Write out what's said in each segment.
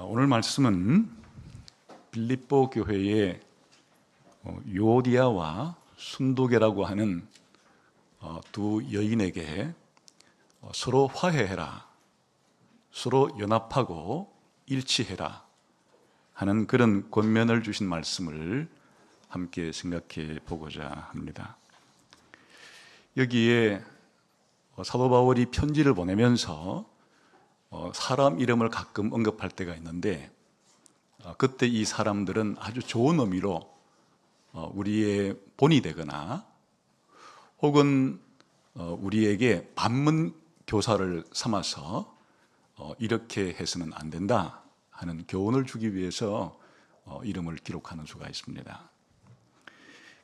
오늘 말씀은 빌립보 교회의 유오디아와 순도계라고 하는 두 여인에게 서로 화해해라, 서로 연합하고 일치해라 하는 그런 권면을 주신 말씀을 함께 생각해 보고자 합니다. 여기에 사도 바울이 편지를 보내면서 사람 이름을 가끔 언급할 때가 있는데, 그때 이 사람들은 아주 좋은 의미로 우리의 본이 되거나 혹은 우리에게 반문 교사를 삼아서 이렇게 해서는 안 된다 하는 교훈을 주기 위해서 이름을 기록하는 수가 있습니다.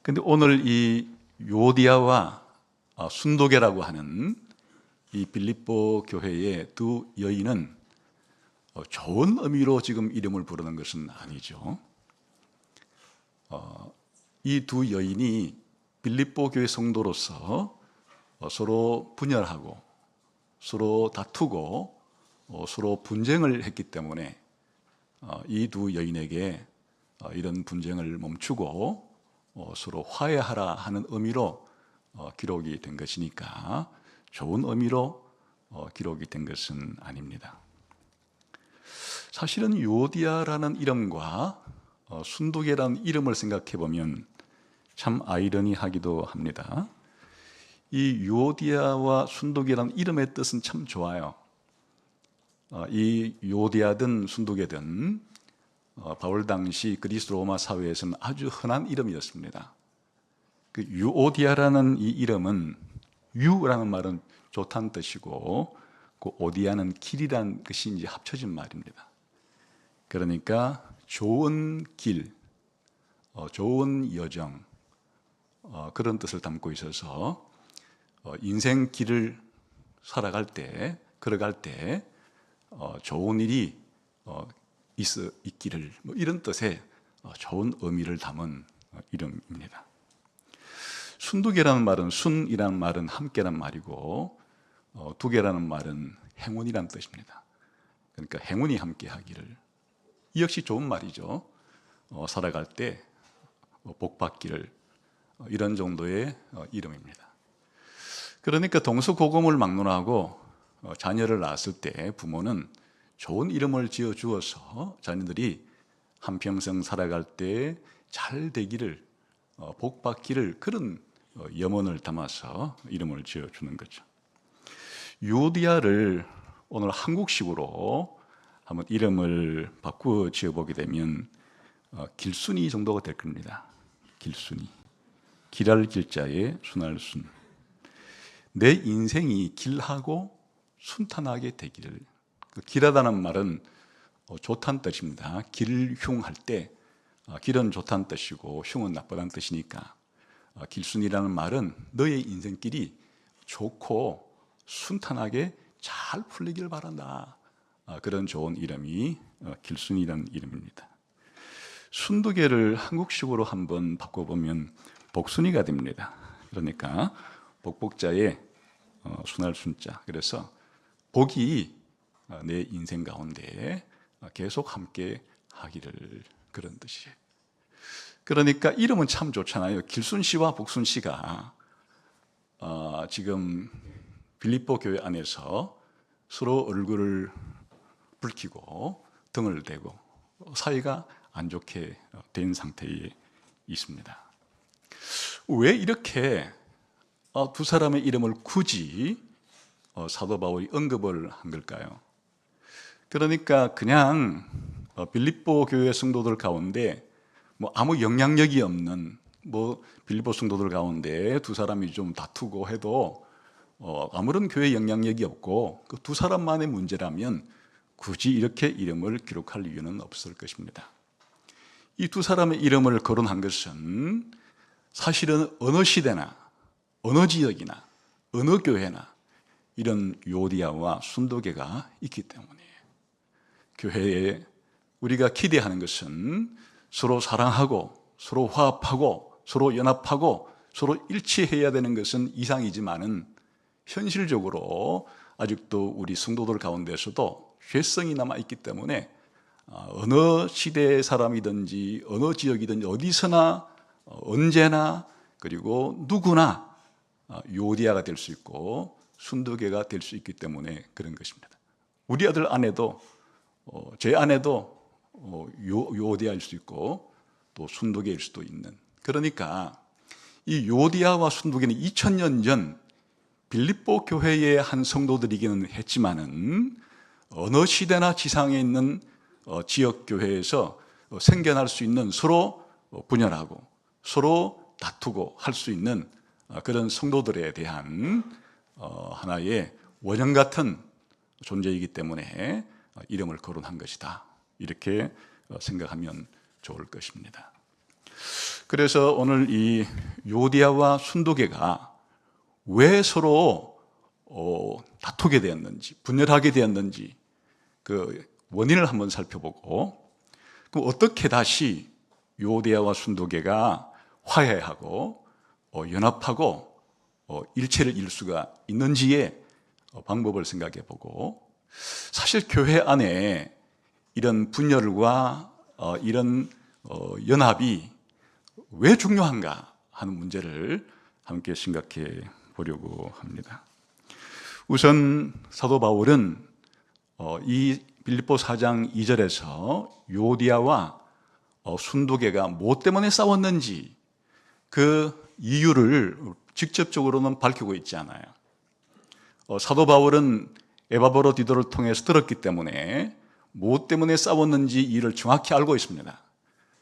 그런데 오늘 이 요디아와 순도계라고 하는 이 빌립보 교회의 두 여인은 좋은 의미로 지금 이름을 부르는 것은 아니죠. 이 두 여인이 빌립보 교회 성도로서 서로 분열하고 서로 다투고 서로 분쟁을 했기 때문에 이 두 여인에게 이런 분쟁을 멈추고 서로 화해하라 하는 의미로 기록이 된 것이니까 좋은 의미로 기록이 된 것은 아닙니다. 사실은 요디아라는 이름과 순도계라는 이름을 생각해 보면 참 아이러니하기도 합니다. 이 요디아와 순도계라는 이름의 뜻은 참 좋아요. 이 요디아든 순도계든 바울 당시 그리스 로마 사회에서는 아주 흔한 이름이었습니다. 그 유오디아라는 이 이름은 유라는 말은 좋다는 뜻이고 그 오디아는 길이라는 것이 이제 합쳐진 말입니다. 그러니까 좋은 길, 좋은 여정, 그런 뜻을 담고 있어서 인생 길을 살아갈 때, 걸어갈 때 좋은 일이 있기를, 이런 뜻의 좋은 의미를 담은 이름입니다. 순두계라는 말은, 순이라는 말은 함께란 말이고 두계라는 말은 행운이란 뜻입니다. 그러니까 행운이 함께하기를, 이 역시 좋은 말이죠. 살아갈 때 복 받기를, 이런 정도의 이름입니다. 그러니까 동서고금을 막론하고 자녀를 낳았을 때 부모는 좋은 이름을 지어 주어서 자녀들이 한평생 살아갈 때 잘 되기를, 복 받기를, 그런 염원을 담아서 이름을 지어주는 거죠. 유오디아를 오늘 한국식으로 한번 이름을 바꾸어 지어보게 되면 길순이 정도가 될 겁니다. 길순이, 길할 길자에 순할 순. 내 인생이 길하고 순탄하게 되기를. 길하다는 말은 좋다는 뜻입니다. 길흉할 때 길은 좋다는 뜻이고 흉은 나쁘다는 뜻이니까 길순이라는 말은 너의 인생길이 좋고 순탄하게 잘 풀리길 바란다, 그런 좋은 이름이 길순이라는 이름입니다. 순두계를 한국식으로 한번 바꿔보면 복순이가 됩니다. 그러니까 복복자에 순할 순자, 그래서 복이 내 인생 가운데 계속 함께 하기를, 그런 뜻이에요. 그러니까 이름은 참 좋잖아요. 길순 씨와 복순 씨가 지금 빌립보 교회 안에서 서로 얼굴을 붉히고 등을 대고 사이가 안 좋게 된 상태에 있습니다. 왜 이렇게 두 사람의 이름을 굳이 사도 바울이 언급을 한 걸까요? 그러니까 그냥 빌립보 교회 성도들 가운데 아무 영향력이 없는 빌립보 성도들 가운데 두 사람이 좀 다투고 해도 아무런 교회 영향력이 없고 그 두 사람만의 문제라면 굳이 이렇게 이름을 기록할 이유는 없을 것입니다. 이 두 사람의 이름을 거론한 것은 사실은 어느 시대나 어느 지역이나 어느 교회나 이런 요디아와 순도계가 있기 때문이에요. 교회에 우리가 기대하는 것은 서로 사랑하고 서로 화합하고 서로 연합하고 서로 일치해야 되는 것은 이상이지만은 현실적으로 아직도 우리 성도들 가운데서도 죄성이 남아있기 때문에 어느 시대의 사람이든지 어느 지역이든지 어디서나 언제나 그리고 누구나 요디아가 될 수 있고 순두개가 될 수 있기 때문에 그런 것입니다. 우리 아들 아내도 제 아내도 요디아일 수 있고 또 순두개일 수도 있는, 그러니까 이 요디아와 순두개는 2000년 전 빌립보 교회의 한 성도들이기는 했지만은 어느 시대나 지상에 있는 지역 교회에서 생겨날 수 있는, 서로 분열하고 서로 다투고 할 수 있는 그런 성도들에 대한 하나의 원형 같은 존재이기 때문에 이름을 거론한 것이다, 이렇게 생각하면 좋을 것입니다. 그래서 오늘 이 요디아와 순두개가 왜 서로 다투게 되었는지, 분열하게 되었는지 그 원인을 한번 살펴보고, 그럼 어떻게 다시 요디아와 순두개가 화해하고 연합하고 일체를 이룰 수가 있는지의 방법을 생각해 보고, 사실 교회 안에 이런 분열과 이런 연합이 왜 중요한가 하는 문제를 함께 생각해 보려고 합니다. 우선 사도 바울은 이 빌립보 4장 2절에서 요디아와 순두개가 뭐 때문에 싸웠는지 그 이유를 직접적으로는 밝히고 있지 않아요. 사도 바울은 에바브로디도를 통해서 들었기 때문에 무엇 때문에 싸웠는지 이를 정확히 알고 있습니다.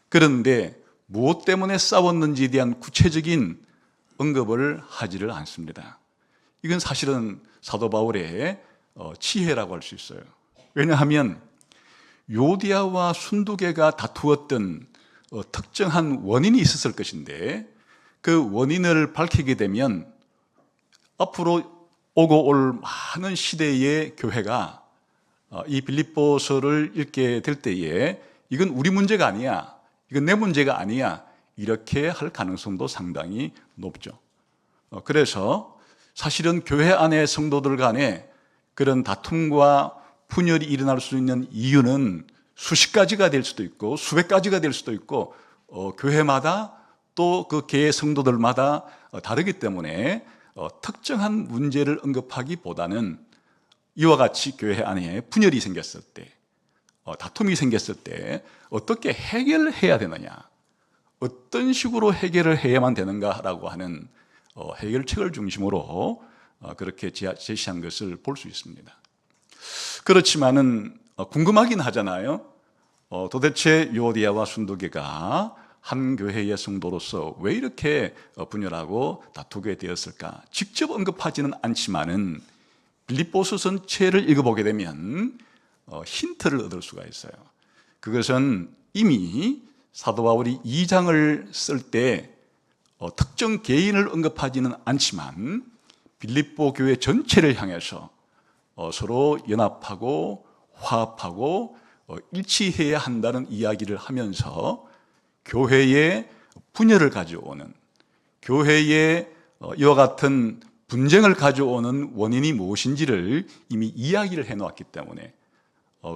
그런데 무엇 때문에 싸웠는지에 대한 구체적인 언급을 하지를 않습니다. 이건 사실은 사도 바울의 치해라고 할 수 있어요. 왜냐하면 요디아와 순두개가 다투었던 특정한 원인이 있었을 것인데, 그 원인을 밝히게 되면 앞으로 오고 올 많은 시대의 교회가 이 빌립보서를 읽게 될 때에 이건 우리 문제가 아니야, 이건 내 문제가 아니야, 이렇게 할 가능성도 상당히 높죠. 그래서 사실은 교회 안의 성도들 간에 그런 다툼과 분열이 일어날 수 있는 이유는 수십 가지가 될 수도 있고 수백 가지가 될 수도 있고 교회마다 또 그 개의 성도들마다 다르기 때문에 특정한 문제를 언급하기보다는 이와 같이 교회 안에 분열이 생겼을 때, 다툼이 생겼을 때 어떻게 해결해야 되느냐, 어떤 식으로 해결을 해야만 되는가라고 하는 해결책을 중심으로 그렇게 제시한 것을 볼 수 있습니다. 그렇지만은 궁금하긴 하잖아요. 도대체 요디아와 순두개가 한 교회의 성도로서 왜 이렇게 분열하고 다투게 되었을까? 직접 언급하지는 않지만은 빌립보서 전체를 읽어보게 되면 힌트를 얻을 수가 있어요. 그것은 이미 사도 바울이 2장을 쓸 때 특정 개인을 언급하지는 않지만 빌립보 교회 전체를 향해서 서로 연합하고 화합하고 일치해야 한다는 이야기를 하면서 교회의 분열을 가져오는, 교회의 이와 같은 분쟁을 가져오는 원인이 무엇인지를 이미 이야기를 해놓았기 때문에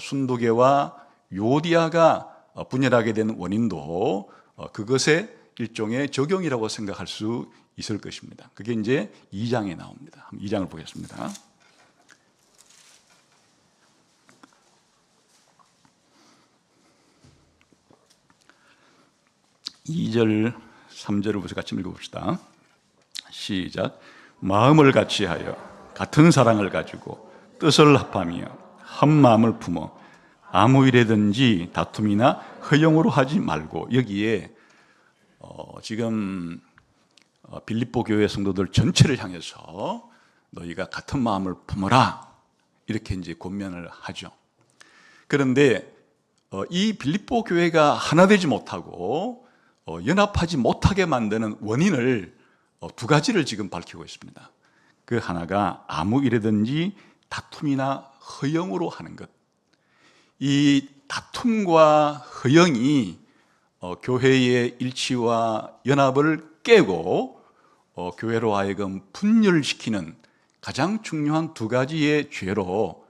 순두개와 요디아가 분열하게 된 원인도 그것의 일종의 적용이라고 생각할 수 있을 것입니다. 그게 이제 2장에 나옵니다. 2장을 보겠습니다. 2절, 3절을 보셔서 같이 읽어봅시다. 시작. 마음을 같이하여 같은 사랑을 가지고 뜻을 합하며 한 마음을 품어 아무 일에든지 다툼이나 허영으로 하지 말고, 여기에 지금 빌립보 교회 성도들 전체를 향해서 너희가 같은 마음을 품어라, 이렇게 이제 권면을 하죠. 그런데 이 빌립보 교회가 하나 되지 못하고 연합하지 못하게 만드는 원인을 두 가지를 지금 밝히고 있습니다. 그 하나가 아무 일에든지 다툼이나 허영으로 하는 것. 이 다툼과 허영이 교회의 일치와 연합을 깨고 교회로 하여금 분열시키는 가장 중요한 두 가지의 죄로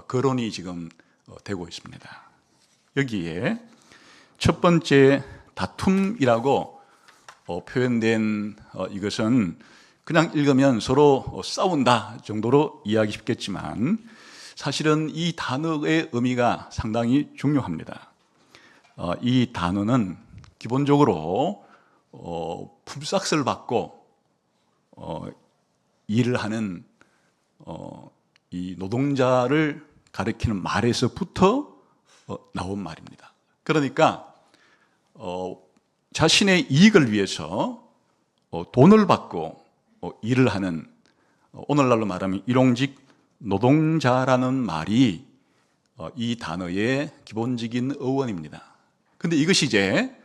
거론이 지금 되고 있습니다. 여기에 첫 번째 다툼이라고 표현된 이것은 그냥 읽으면 서로 싸운다 정도로 이해하기 쉽겠지만 사실은 이 단어의 의미가 상당히 중요합니다. 이 단어는 기본적으로 품삯을 받고 일을 하는 이 노동자를 가리키는 말에서부터 나온 말입니다. 그러니까 자신의 이익을 위해서 돈을 받고 일을 하는, 오늘날로 말하면 일용직 노동자라는 말이 이 단어의 기본적인 어원입니다. 그런데 이것이 이제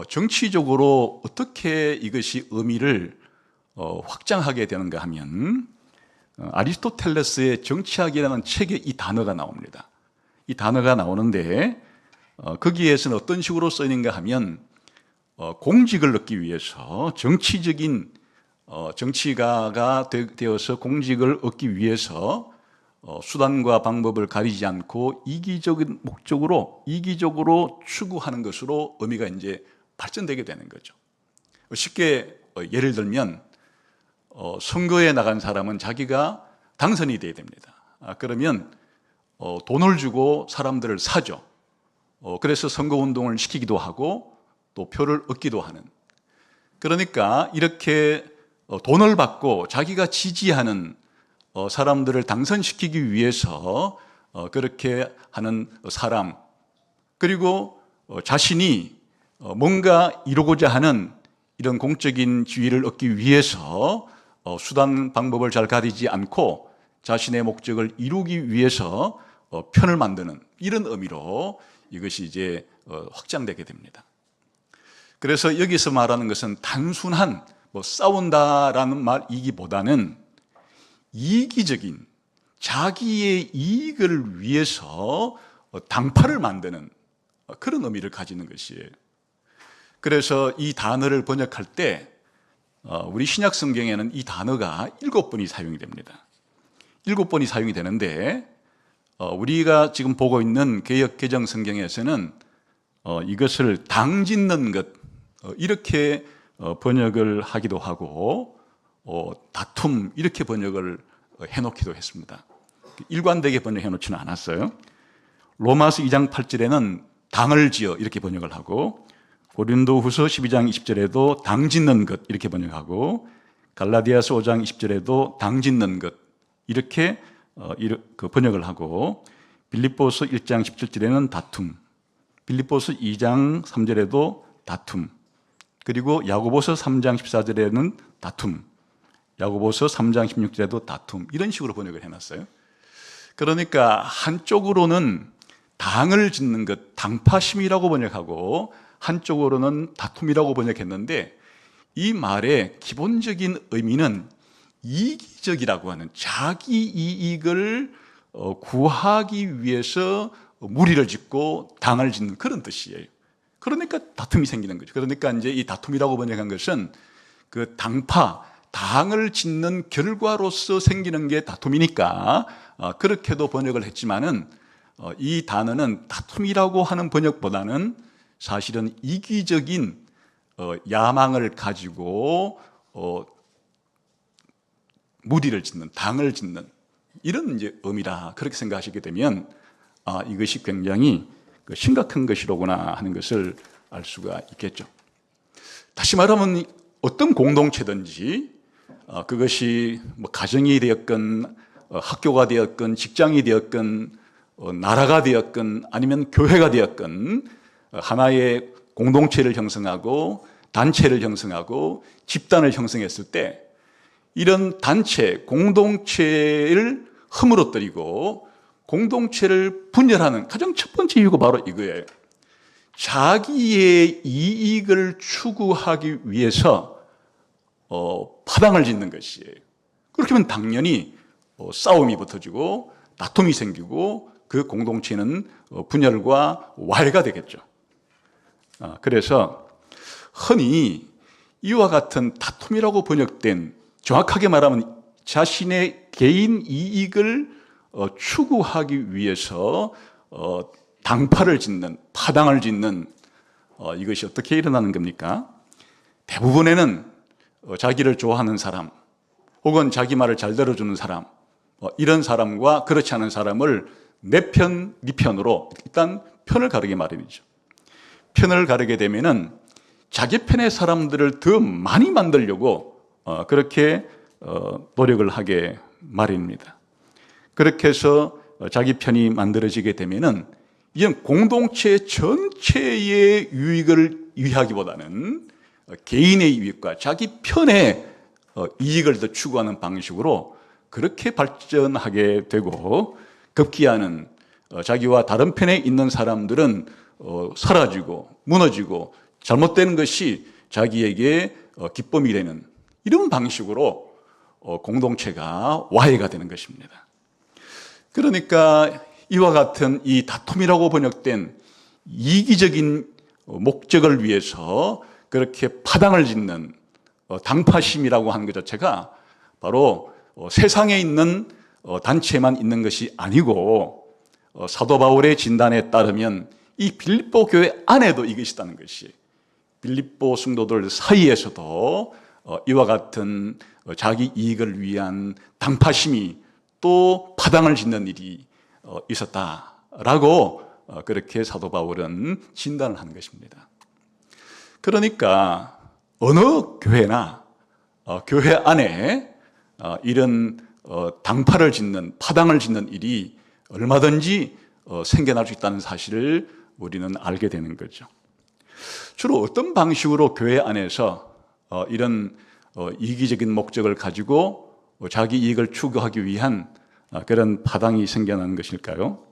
정치적으로 어떻게 이것이 의미를 확장하게 되는가 하면 아리스토텔레스의 정치학이라는 책에 이 단어가 나옵니다. 이 단어가 나오는데 거기에서는 어떤 식으로 쓰이는가 하면 공직을 얻기 위해서 정치적인 정치가가 되어서 공직을 얻기 위해서 수단과 방법을 가리지 않고 이기적인 목적으로 이기적으로 추구하는 것으로 의미가 이제 발전되게 되는 거죠. 쉽게 예를 들면 선거에 나간 사람은 자기가 당선이 돼야 됩니다. 그러면 돈을 주고 사람들을 사죠. 그래서 선거운동을 시키기도 하고 또 표를 얻기도 하는. 그러니까 이렇게 돈을 받고 자기가 지지하는 사람들을 당선시키기 위해서 그렇게 하는 사람, 그리고 자신이 뭔가 이루고자 하는 이런 공적인 지위를 얻기 위해서 수단 방법을 잘 가리지 않고 자신의 목적을 이루기 위해서 편을 만드는 이런 의미로 이것이 이제 확장되게 됩니다. 그래서 여기서 말하는 것은 단순한 싸운다라는 말이기보다는 이기적인 자기의 이익을 위해서 당파를 만드는 그런 의미를 가지는 것이에요. 그래서 이 단어를 번역할 때 우리 신약 성경에는 이 단어가 7번이 사용이 됩니다. 7번이 사용이 되는데 우리가 지금 보고 있는 개역 개정 성경에서는 이것을 당짓는 것 이렇게 번역을 하기도 하고 다툼 이렇게 번역을 해놓기도 했습니다. 일관되게 번역해 놓지는 않았어요. 로마서 2장 8절에는 당을 지어 이렇게 번역을 하고 고린도후서 12장 20절에도 당짓는 것 이렇게 번역하고 갈라디아서 5장 20절에도 당짓는 것 이렇게 번역을 하고 빌립보서 1장 17절에는 다툼, 빌립보서 2장 3절에도 다툼, 그리고 야고보서 3장 14절에는 다툼, 야고보서 3장 16절에도 다툼 이런 식으로 번역을 해놨어요. 그러니까 한쪽으로는 당을 짓는 것, 당파심이라고 번역하고 한쪽으로는 다툼이라고 번역했는데 이 말의 기본적인 의미는 이기적이라고 하는 자기 이익을 구하기 위해서 무리를 짓고 당을 짓는 그런 뜻이에요. 그러니까 다툼이 생기는 거죠. 그러니까 이제 이 다툼이라고 번역한 것은 그 당파, 당을 짓는 결과로서 생기는 게 다툼이니까 그렇게도 번역을 했지만은 이 단어는 다툼이라고 하는 번역보다는 사실은 이기적인 야망을 가지고 무리를 짓는, 당을 짓는 이런 이제 의미다. 그렇게 생각하시게 되면 이것이 굉장히 심각한 것이로구나 하는 것을 알 수가 있겠죠. 다시 말하면 어떤 공동체든지 그것이 가정이 되었건 학교가 되었건 직장이 되었건 나라가 되었건 아니면 교회가 되었건 하나의 공동체를 형성하고 단체를 형성하고 집단을 형성했을 때 이런 단체, 공동체를 허물어뜨리고 공동체를 분열하는 가장 첫 번째 이유가 바로 이거예요. 자기의 이익을 추구하기 위해서 파당을 짓는 것이에요. 그렇게 하면 당연히 싸움이 붙어지고 다툼이 생기고 그 공동체는 분열과 와해가 되겠죠. 그래서 흔히 이와 같은 다툼이라고 번역된 정확하게 말하면 자신의 개인 이익을 추구하기 위해서 당파를 짓는, 파당을 짓는 이것이 어떻게 일어나는 겁니까? 대부분에는 자기를 좋아하는 사람 혹은 자기 말을 잘 들어주는 사람, 이런 사람과 그렇지 않은 사람을 내 편, 네 편으로 일단 편을 가르게 마련이죠. 편을 가르게 되면은 자기 편의 사람들을 더 많이 만들려고 그렇게 노력을 하게 마련입니다. 그렇게 해서 자기 편이 만들어지게 되면은 이건 공동체 전체의 유익을 위하기보다는 개인의 유익과 자기 편의 이익을 더 추구하는 방식으로 그렇게 발전하게 되고, 급기야는 자기와 다른 편에 있는 사람들은 사라지고 무너지고 잘못되는 것이 자기에게 기쁨이 되는 이런 방식으로 공동체가 와해가 되는 것입니다. 그러니까 이와 같은 이 다툼이라고 번역된 이기적인 목적을 위해서 그렇게 파당을 짓는 당파심이라고 하는 것 자체가 바로 세상에 있는 단체만 있는 것이 아니고, 사도 바울의 진단에 따르면 이 빌립보 교회 안에도 이것이 있다는 것이, 빌립보 성도들 사이에서도 이와 같은 자기 이익을 위한 당파심이 또 파당을 짓는 일이 있었다라고 그렇게 사도 바울은 진단을 하는 것입니다. 그러니까 어느 교회나 교회 안에 이런 당파를 짓는, 파당을 짓는 일이 얼마든지 생겨날 수 있다는 사실을 우리는 알게 되는 거죠. 주로 어떤 방식으로 교회 안에서 이런 이기적인 목적을 가지고 자기 이익을 추구하기 위한 그런 파당이 생겨나는 것일까요?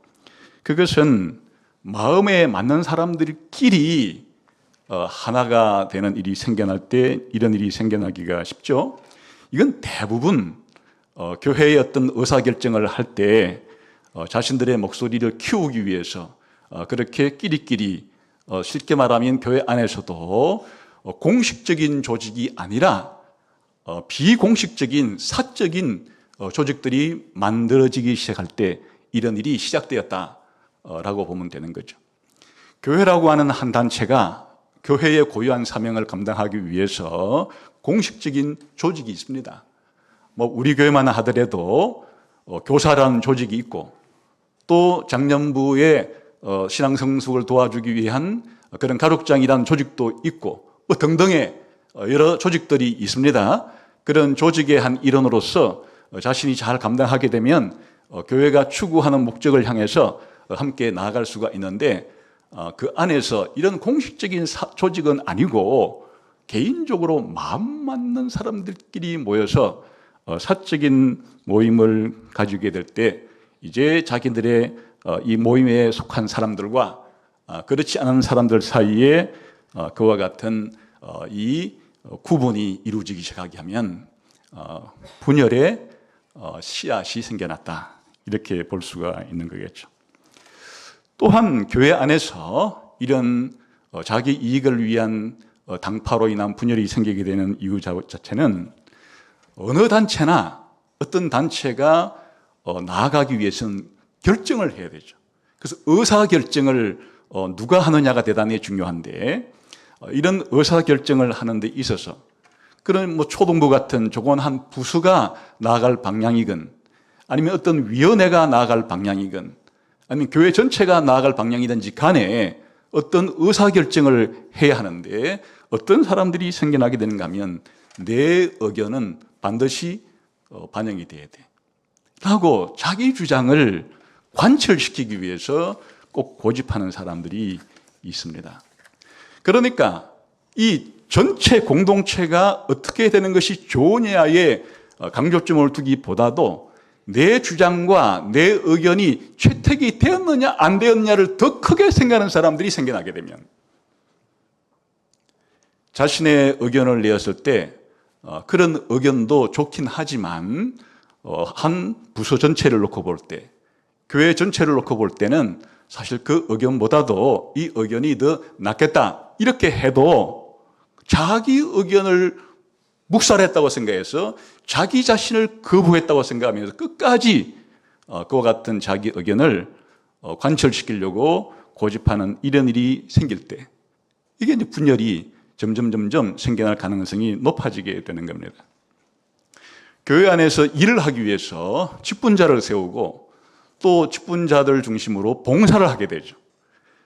그것은 마음에 맞는 사람들끼리 하나가 되는 일이 생겨날 때 이런 일이 생겨나기가 쉽죠. 이건 대부분 교회의 어떤 의사결정을 할 때 자신들의 목소리를 키우기 위해서 그렇게 끼리끼리, 쉽게 말하면 교회 안에서도 공식적인 조직이 아니라 비공식적인 사적인 조직들이 만들어지기 시작할 때 이런 일이 시작되었다라고 보면 되는 거죠. 교회라고 하는 한 단체가 교회의 고유한 사명을 감당하기 위해서 공식적인 조직이 있습니다. 우리 교회만 하더라도 교사라는 조직이 있고, 또 장년부의 신앙 성숙을 도와주기 위한 그런 가족장이라는 조직도 있고, 등등의 여러 조직들이 있습니다. 그런 조직의 한 일원으로서 자신이 잘 감당하게 되면 교회가 추구하는 목적을 향해서 함께 나아갈 수가 있는데, 그 안에서 이런 공식적인 조직은 아니고 개인적으로 마음 맞는 사람들끼리 모여서 사적인 모임을 가지게 될 때 이제 자기들의 이 모임에 속한 사람들과 그렇지 않은 사람들 사이에 그와 같은 이 구분이 이루어지기 시작하게 하면 분열의 씨앗이 생겨났다, 이렇게 볼 수가 있는 거겠죠. 또한 교회 안에서 이런 자기 이익을 위한 당파로 인한 분열이 생기게 되는 이유 자체는 어느 단체나 어떤 단체가 나아가기 위해서는 결정을 해야 되죠. 그래서 의사결정을 누가 하느냐가 대단히 중요한데, 이런 의사결정을 하는 데 있어서 그런 초등부 같은 조그만 한 부서가 나아갈 방향이건, 아니면 어떤 위원회가 나아갈 방향이건, 아니면 교회 전체가 나아갈 방향이든지 간에 어떤 의사결정을 해야 하는데 어떤 사람들이 생겨나게 되는가 하면 내 의견은 반드시 반영이 돼야 돼 라고 자기 주장을 관철시키기 위해서 꼭 고집하는 사람들이 있습니다. 그러니까 이 전체 공동체가 어떻게 되는 것이 좋으냐에 강조점을 두기보다도 내 주장과 내 의견이 채택이 되었느냐 안 되었느냐를 더 크게 생각하는 사람들이 생겨나게 되면, 자신의 의견을 내었을 때 그런 의견도 좋긴 하지만 한 부서 전체를 놓고 볼 때, 교회 전체를 놓고 볼 때는 사실 그 의견보다도 이 의견이 더 낫겠다 이렇게 해도 자기 의견을 묵살했다고 생각해서 자기 자신을 거부했다고 생각하면서 끝까지 그와 같은 자기 의견을 관철시키려고 고집하는 이런 일이 생길 때 이게 이제 분열이 점점 생겨날 가능성이 높아지게 되는 겁니다. 교회 안에서 일을 하기 위해서 직분자를 세우고 또 직분자들 중심으로 봉사를 하게 되죠.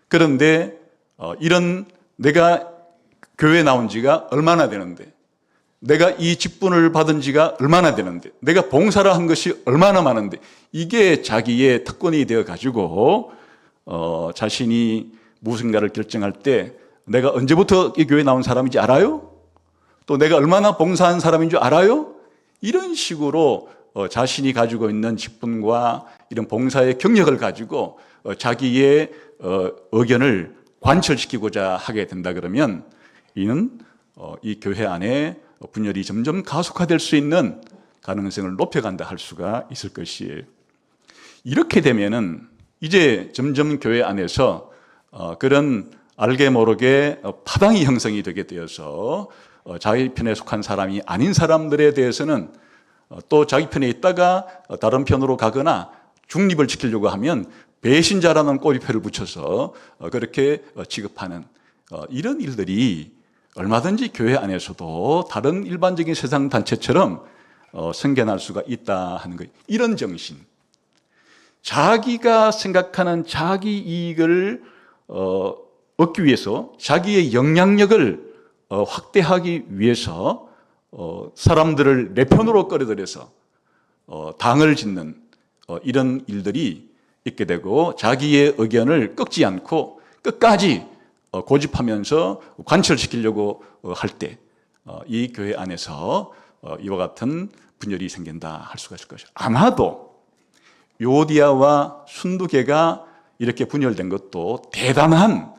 그런데 이런 내가 교회에 나온 지가 얼마나 되는데, 내가 이 직분을 받은 지가 얼마나 되는데, 내가 봉사를 한 것이 얼마나 많은데, 이게 자기의 특권이 되어 가지고 자신이 무엇인가를 결정할 때 내가 언제부터 이 교회에 나온 사람인지 알아요? 또 내가 얼마나 봉사한 사람인 줄 알아요? 이런 식으로 자신이 가지고 있는 직분과 이런 봉사의 경력을 가지고 자기의 의견을 관철시키고자 하게 된다 그러면 이는 이 교회 안에 분열이 점점 가속화될 수 있는 가능성을 높여간다 할 수가 있을 것이에요. 이렇게 되면은 이제 점점 교회 안에서 그런 알게 모르게 파당이 형성이 되게 되어서 자기 편에 속한 사람이 아닌 사람들에 대해서는 또 자기 편에 있다가 다른 편으로 가거나 중립을 지키려고 하면 배신자라는 꼬리표를 붙여서 그렇게 취급하는 이런 일들이 얼마든지 교회 안에서도 다른 일반적인 세상 단체처럼 생겨날 수가 있다 하는 거예요. 이런 정신, 자기가 생각하는 자기 이익을 얻기 위해서, 자기의 영향력을 확대하기 위해서 사람들을 내 편으로 끌어들여서 당을 짓는 이런 일들이 있게 되고, 자기의 의견을 꺾지 않고 끝까지 고집하면서 관철시키려고 할 때 이 교회 안에서 이와 같은 분열이 생긴다 할 수가 있을 것이죠. 아마도 요디아와 순두계가 이렇게 분열된 것도 대단한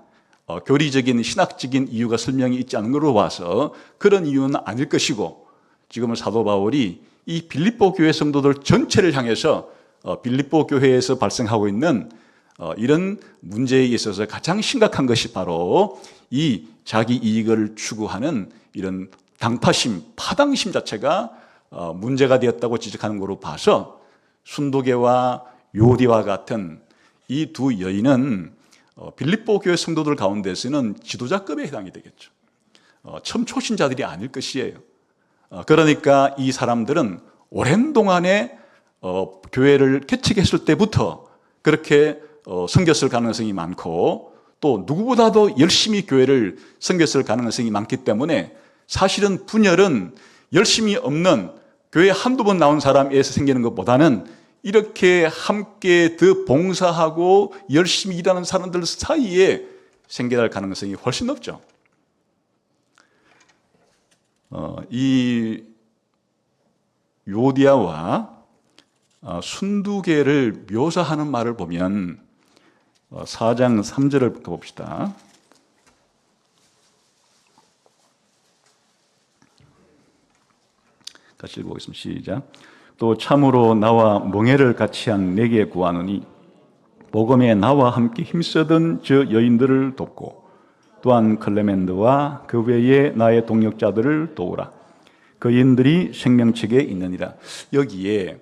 교리적인 신학적인 이유가 설명이 있지 않은 걸로 봐서 그런 이유는 아닐 것이고, 지금은 사도 바울이 이 빌립보 교회 성도들 전체를 향해서 빌립보 교회에서 발생하고 있는 이런 문제에 있어서 가장 심각한 것이 바로 이 자기 이익을 추구하는 이런 당파심, 파당심 자체가 문제가 되었다고 지적하는 것으로 봐서 순두계와 요디와 같은 이 두 여인은 빌립보 교회 성도들 가운데서는 지도자급에 해당이 되겠죠. 처음 초신자들이 아닐 것이에요. 그러니까 이 사람들은 오랜 동안에 교회를 개척했을 때부터 그렇게 섬겼을 가능성이 많고, 또 누구보다도 열심히 교회를 섬겼을 가능성이 많기 때문에 사실은 분열은 열심히 없는 교회 한두 번 나온 사람에서 생기는 것보다는 이렇게 함께 더 봉사하고 열심히 일하는 사람들 사이에 생겨날 가능성이 훨씬 높죠. 이 요디아와 순두계를 묘사하는 말을 보면 4장 3절을 봅시다. 같이 읽어보겠습니다. 시작. 또 참으로 나와 멍에를 같이 한 내게 구하노니 복음에 나와 함께 힘쓰던 저 여인들을 돕고 또한 클레멘드와 그 외에 나의 동역자들을 도우라. 그인들이 생명책에 있느니라. 여기에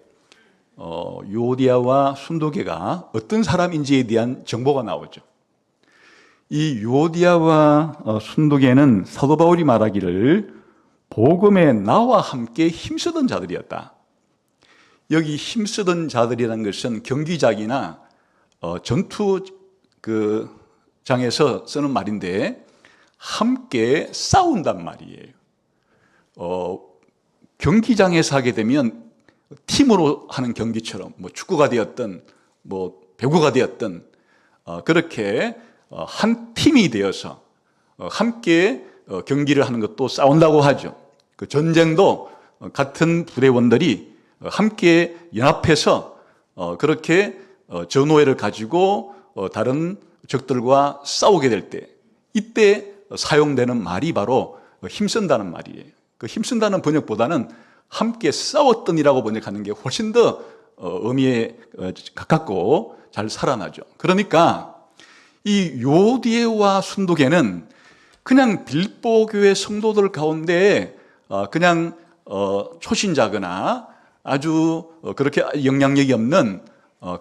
요디아와 순두계가 어떤 사람인지에 대한 정보가 나오죠. 이 요디아와 순두계는 사도 바울이 말하기를 복음에 나와 함께 힘쓰던 자들이었다. 여기 힘쓰던 자들이라는 것은 경기장이나 전투 장에서 쓰는 말인데 함께 싸운단 말이에요. 경기장에서 하게 되면 팀으로 하는 경기처럼 축구가 되었든 배구가 되었든 그렇게 한 팀이 되어서 함께 경기를 하는 것도 싸운다고 하죠. 그 전쟁도 같은 부대원들이 함께 연합해서 그렇게 전호회를 가지고 다른 적들과 싸우게 될 때, 이때 사용되는 말이 바로 힘쓴다는 말이에요. 그 힘쓴다는 번역보다는 함께 싸웠던이라고 번역하는 게 훨씬 더 의미에 가깝고 잘 살아나죠. 그러니까 이 요디에와 순두계는 그냥 빌립보 교회 성도들 가운데 그냥 초신자거나 아주 그렇게 영향력이 없는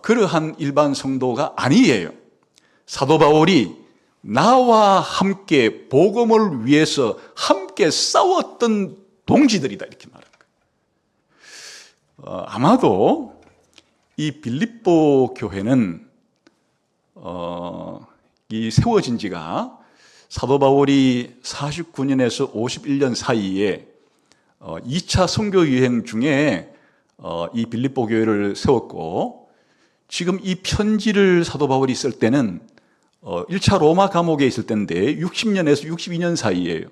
그러한 일반 성도가 아니에요. 사도 바울이 나와 함께 복음을 위해서 함께 싸웠던 동지들이다 이렇게 말합니다. 아마도 이 빌립보 교회는 이 세워진 지가 사도 바울이 49년에서 51년 사이에 2차 선교 유행 중에 이 빌립보 교회를 세웠고, 지금 이 편지를 사도 바울이 쓸 때는 1차 로마 감옥에 있을 때인데 60년에서 62년 사이예요.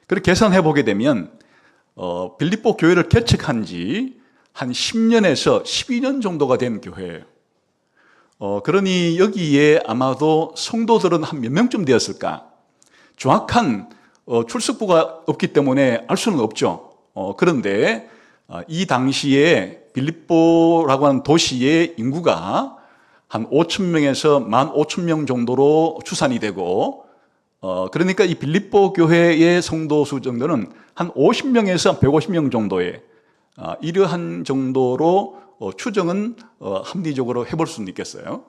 그렇게 계산해 보게 되면 빌립보 교회를 개척한 지 한 10년에서 12년 정도가 된 교회예요. 그러니 여기에 아마도 성도들은 한 몇 명쯤 되었을까? 정확한 출석부가 없기 때문에 알 수는 없죠. 그런데 이 당시에 빌립보라고 하는 도시의 인구가 한 5천 명에서 15,000명 정도로 추산이 되고, 그러니까 이 빌립보 교회의 성도 수 정도는 한 50명에서 150명 정도의 이러한 정도로 추정은 합리적으로 해볼 수는 있겠어요.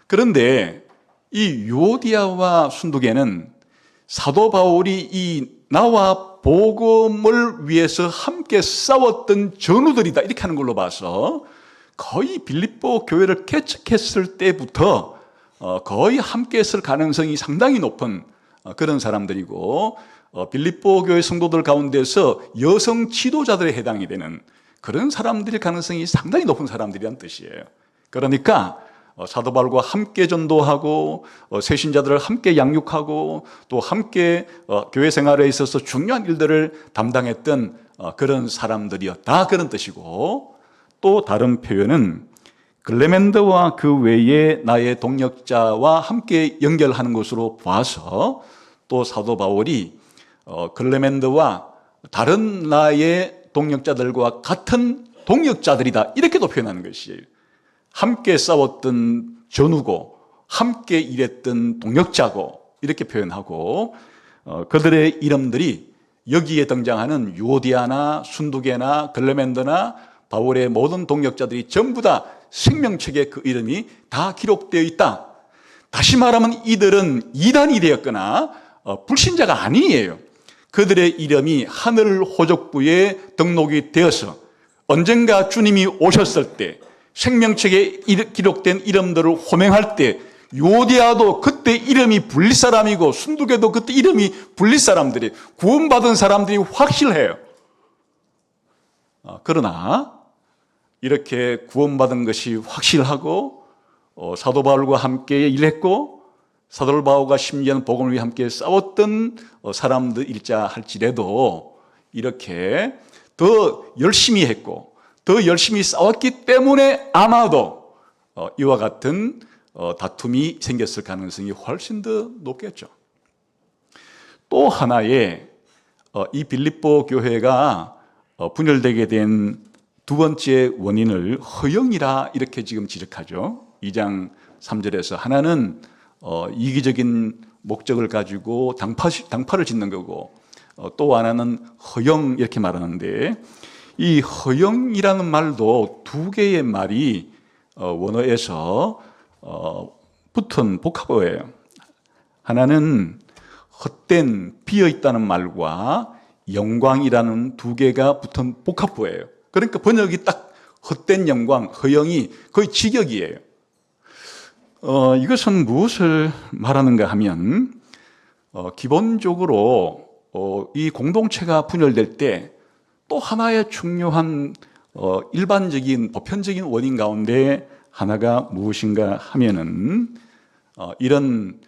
그런데 이 유오디아와 순두계는 사도 바울이 이 나와 복음을 위해서 함께 싸웠던 전우들이다 이렇게 하는 걸로 봐서 거의 빌립보 교회를 개척했을 때부터 거의 함께 했을 가능성이 상당히 높은 그런 사람들이고, 빌립보 교회 성도들 가운데서 여성 지도자들에 해당이 되는 그런 사람들일 가능성이 상당히 높은 사람들이란 뜻이에요. 그러니까 사도 바울과 함께 전도하고 새신자들을 함께 양육하고 또 함께 교회 생활에 있어서 중요한 일들을 담당했던 그런 사람들이었다 그런 뜻이고, 또 다른 표현은 글레멘드와 그 외에 나의 동역자와 함께 연결하는 것으로 봐서 또 사도 바울이 글레멘드와 다른 나의 동역자들과 같은 동역자들이다 이렇게도 표현하는 것이에요. 함께 싸웠던 전우고 함께 일했던 동역자고 이렇게 표현하고, 그들의 이름들이 여기에 등장하는 유오디아나 순두계나 글레멘드나 바울의 모든 동역자들이 전부 다 생명책에 그 이름이 다 기록되어 있다. 다시 말하면 이들은 이단이 되었거나 불신자가 아니에요. 그들의 이름이 하늘 호족부에 등록이 되어서 언젠가 주님이 오셨을 때 생명책에 기록된 이름들을 호명할 때 요디아도 그때 이름이 불릴 사람이고 순두계도 그때 이름이 불릴 사람들이 구원받은 사람들이 확실해요. 그러나 이렇게 구원받은 것이 확실하고 사도 바울과 함께 일했고 사도 바울과 심지어는 복음을 위해 함께 싸웠던 사람들일자 할지라도 이렇게 더 열심히 했고 더 열심히 싸웠기 때문에 아마도 이와 같은 다툼이 생겼을 가능성이 훨씬 더 높겠죠. 또 하나의 이 빌립보 교회가 분열되게 된 두 번째 원인을 허영이라 이렇게 지금 지적하죠. 2장 3절에서 하나는 이기적인 목적을 가지고 당파를 짓는 거고 또 하나는 허영 이렇게 말하는데, 이 허영이라는 말도 두 개의 말이 원어에서 붙은 복합어예요. 하나는 헛된 비어있다는 말과 영광이라는 두 개가 붙은 복합어예요. 그러니까 번역이 딱 헛된 영광, 허영이 거의 직역이에요. 이것은 무엇을 말하는가 하면 기본적으로 이 공동체가 분열될 때 또 하나의 중요한 일반적인 보편적인 원인 가운데 하나가 무엇인가 하면은 이런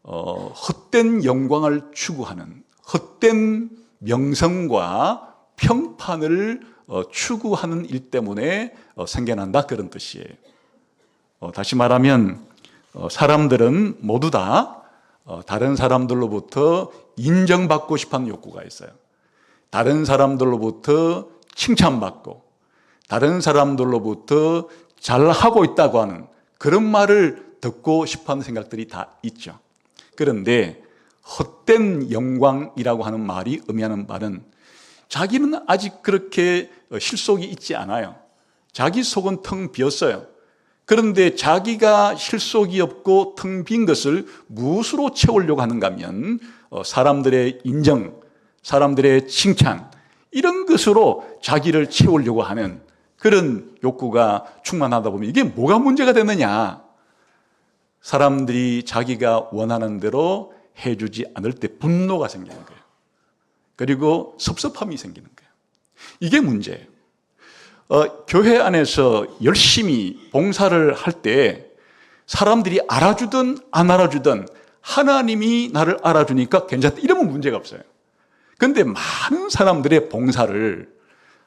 헛된 영광을 추구하는 헛된 명성과 평판을 추구하는 일 때문에 생겨난다 그런 뜻이에요. 다시 말하면 사람들은 모두 다 다른 사람들로부터 인정받고 싶어하는 욕구가 있어요. 다른 사람들로부터 칭찬받고 다른 사람들로부터 잘하고 있다고 하는 그런 말을 듣고 싶어하는 생각들이 다 있죠. 그런데 헛된 영광이라고 하는 말이 의미하는 말은 자기는 아직 그렇게 실속이 있지 않아요. 자기 속은 텅 비었어요. 그런데 자기가 실속이 없고 텅 빈 것을 무엇으로 채우려고 하는가 하면 사람들의 인정, 사람들의 칭찬, 이런 것으로 자기를 채우려고 하는 그런 욕구가 충만하다 보면 이게 뭐가 문제가 되느냐? 사람들이 자기가 원하는 대로 해주지 않을 때 분노가 생기는 거예요. 그리고 섭섭함이 생기는 거예요. 이게 문제예요. 교회 안에서 열심히 봉사를 할 때 사람들이 알아주든 안 알아주든 하나님이 나를 알아주니까 괜찮다, 이러면 문제가 없어요. 그런데 많은 사람들의 봉사를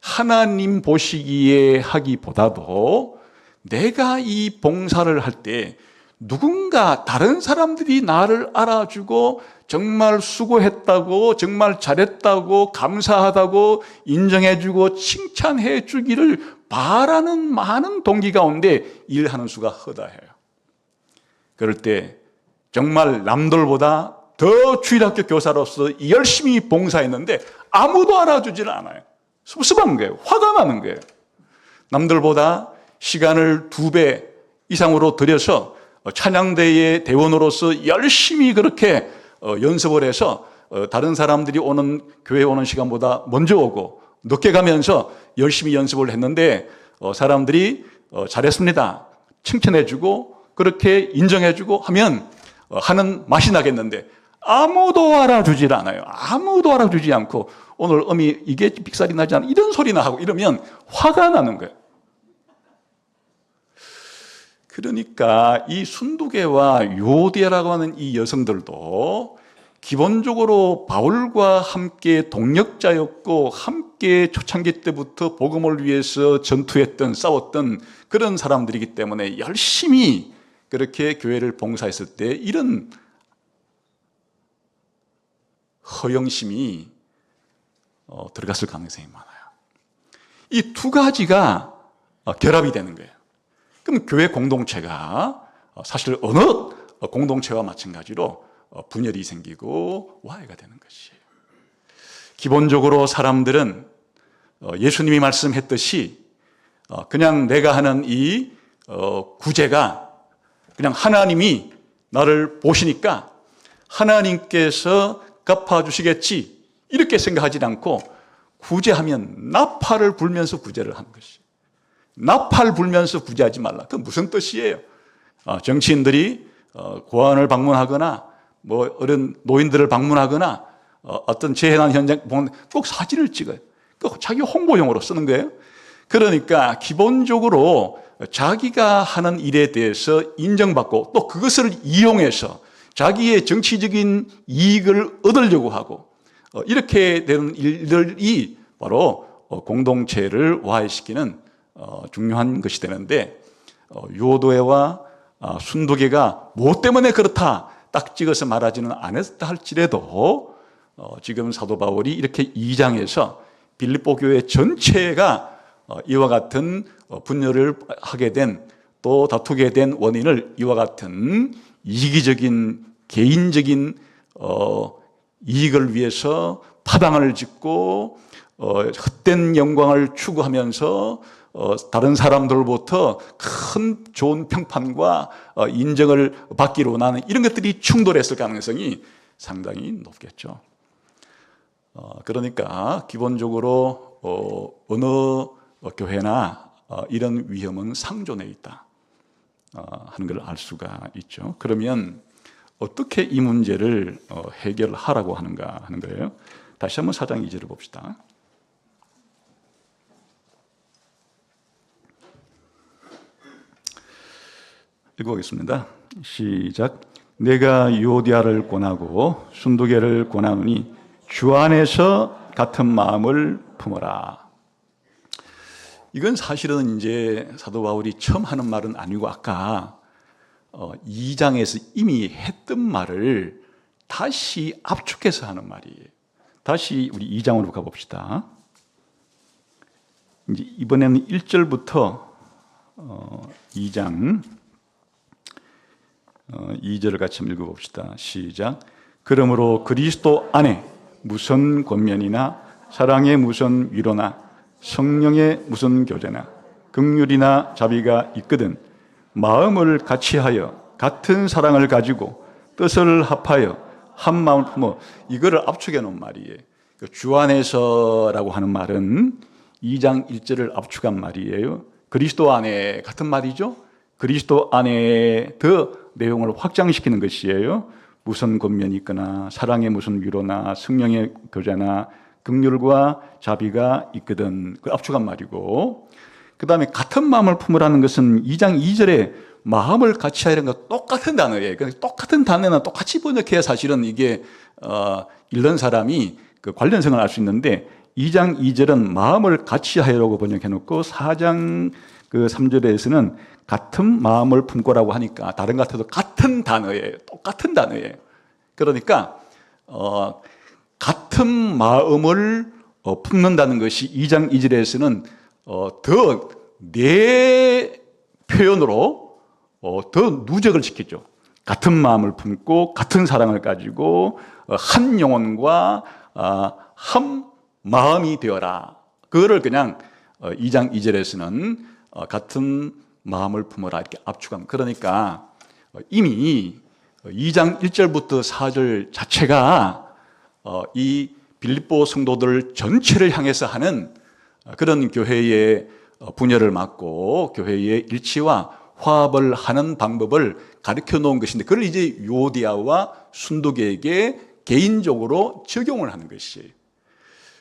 하나님 보시기에 하기보다도 내가 이 봉사를 할 때 누군가 다른 사람들이 나를 알아주고 정말 수고했다고, 정말 잘했다고, 감사하다고 인정해주고 칭찬해주기를 바라는 많은 동기 가운데 일하는 수가 허다해요. 그럴 때 정말 남들보다 더 주일학교 교사로서 열심히 봉사했는데 아무도 알아주지를 않아요. 섭섭한 거예요. 화가 나는 거예요. 남들보다 시간을 2배 이상으로 들여서 찬양대의 대원으로서 열심히 그렇게 연습을 해서 다른 사람들이 오는 교회에 오는 시간보다 먼저 오고 늦게 가면서 열심히 연습을 했는데 사람들이 잘했습니다, 칭찬해주고 그렇게 인정해주고 하면 하는 맛이 나겠는데 아무도 알아주질 않아요. 아무도 알아주지 않고 오늘 어미 이게 삑살이 나지 않아, 이런 소리나 하고 이러면 화가 나는 거예요. 그러니까 이 순두계와 요디아라고 하는 이 여성들도 기본적으로 바울과 함께 동력자였고 함께 초창기 때부터 복음을 위해서 전투했던, 싸웠던 그런 사람들이기 때문에 열심히 그렇게 교회를 봉사했을 때 이런 허영심이 들어갔을 가능성이 많아요. 이 2가지가 결합이 되는 거예요. 그럼 교회 공동체가 사실 어느 공동체와 마찬가지로 분열이 생기고 와해가 되는 것이에요. 기본적으로 사람들은 예수님이 말씀했듯이 그냥 내가 하는 이 구제가 그냥 하나님이 나를 보시니까 하나님께서 갚아주시겠지 이렇게 생각하지 않고 구제하면 나팔을 불면서 구제를 하는 것이에요. 나팔 불면서 구제하지 말라. 그건 무슨 뜻이에요? 정치인들이 고아원을 방문하거나 뭐 어른 노인들을 방문하거나 어떤 재해난 현장 보면 꼭 사진을 찍어요. 꼭 자기 홍보용으로 쓰는 거예요. 그러니까 기본적으로 자기가 하는 일에 대해서 인정받고 또 그것을 이용해서 자기의 정치적인 이익을 얻으려고 하고 이렇게 되는 일들이 바로 공동체를 와해시키는 중요한 것이 되는데 요도회와 순두계가 뭐 때문에 그렇다 딱 찍어서 말하지는 않았다 할지라도 지금 사도 바울이 이렇게 2장에서 빌립보 교회 전체가 이와 같은 분열을 하게 된, 또 다투게 된 원인을 이와 같은 이기적인 개인적인 이익을 위해서 파당을 짓고 헛된 영광을 추구하면서 다른 사람들로부터 큰 좋은 평판과 인정을 받기로 나는 이런 것들이 충돌했을 가능성이 상당히 높겠죠. 그러니까 기본적으로 어느 교회나 이런 위험은 상존해 있다 하는 걸 알 수가 있죠. 그러면 어떻게 이 문제를 해결하라고 하는가 하는 거예요. 다시 한번 4장 2절을 봅시다. 읽어보겠습니다. 시작. 내가 요디아를 권하고 순두계를 권하노니 주 안에서 같은 마음을 품어라. 이건 사실은 이제 사도 바울이 처음 하는 말은 아니고 아까 2장에서 이미 했던 말을 다시 압축해서 하는 말이에요. 다시 우리 2장으로 가봅시다. 이제 이번에는 1절부터 2장 2절을 같이 한번 읽어봅시다. 시작. 그러므로 그리스도 안에 무슨 권면이나 사랑의 무슨 위로나 성령의 무슨 교제나 긍휼이나 자비가 있거든 마음을 같이하여 같은 사랑을 가지고 뜻을 합하여 한 마음을 품어. 이거를 압축해 놓은 말이에요. 주 안에서라고 하는 말은 2장 1절을 압축한 말이에요. 그리스도 안에 같은 말이죠. 그리스도 안에 더 내용을 확장시키는 것이에요. 무슨 권면이 있거나 사랑의 무슨 위로나 성령의 교제나 긍휼과 자비가 있거든. 그 압축한 말이고, 그 다음에 같은 마음을 품으라는 것은 2장 2절에 마음을 같이 하려는 거 똑같은 단어예요. 똑같은 단어나 똑같이 번역해야 사실은 이게 읽는 사람이 그 관련성을 알 수 있는데, 2장 2절은 마음을 같이 하려고 번역해놓고 4장 그 3절에서는 같은 마음을 품고라고 하니까 다른 것 같아도 같은 단어예요. 똑같은 단어예요. 그러니까 같은 마음을 품는다는 것이 2장 2절에서는 더 내 표현으로 더 누적을 시키죠. 같은 마음을 품고 같은 사랑을 가지고 한 영혼과 한 마음이 되어라. 그거를 그냥 2장 2절에서는 같은 마음을 품어라 이렇게 압축함. 그러니까 이미 2장 1절부터 4절 자체가 이 빌립보 성도들 전체를 향해서 하는 그런 교회의 분열을 막고 교회의 일치와 화합을 하는 방법을 가르쳐 놓은 것인데, 그걸 이제 요디아와 순두계에게 개인적으로 적용을 하는 것이에요.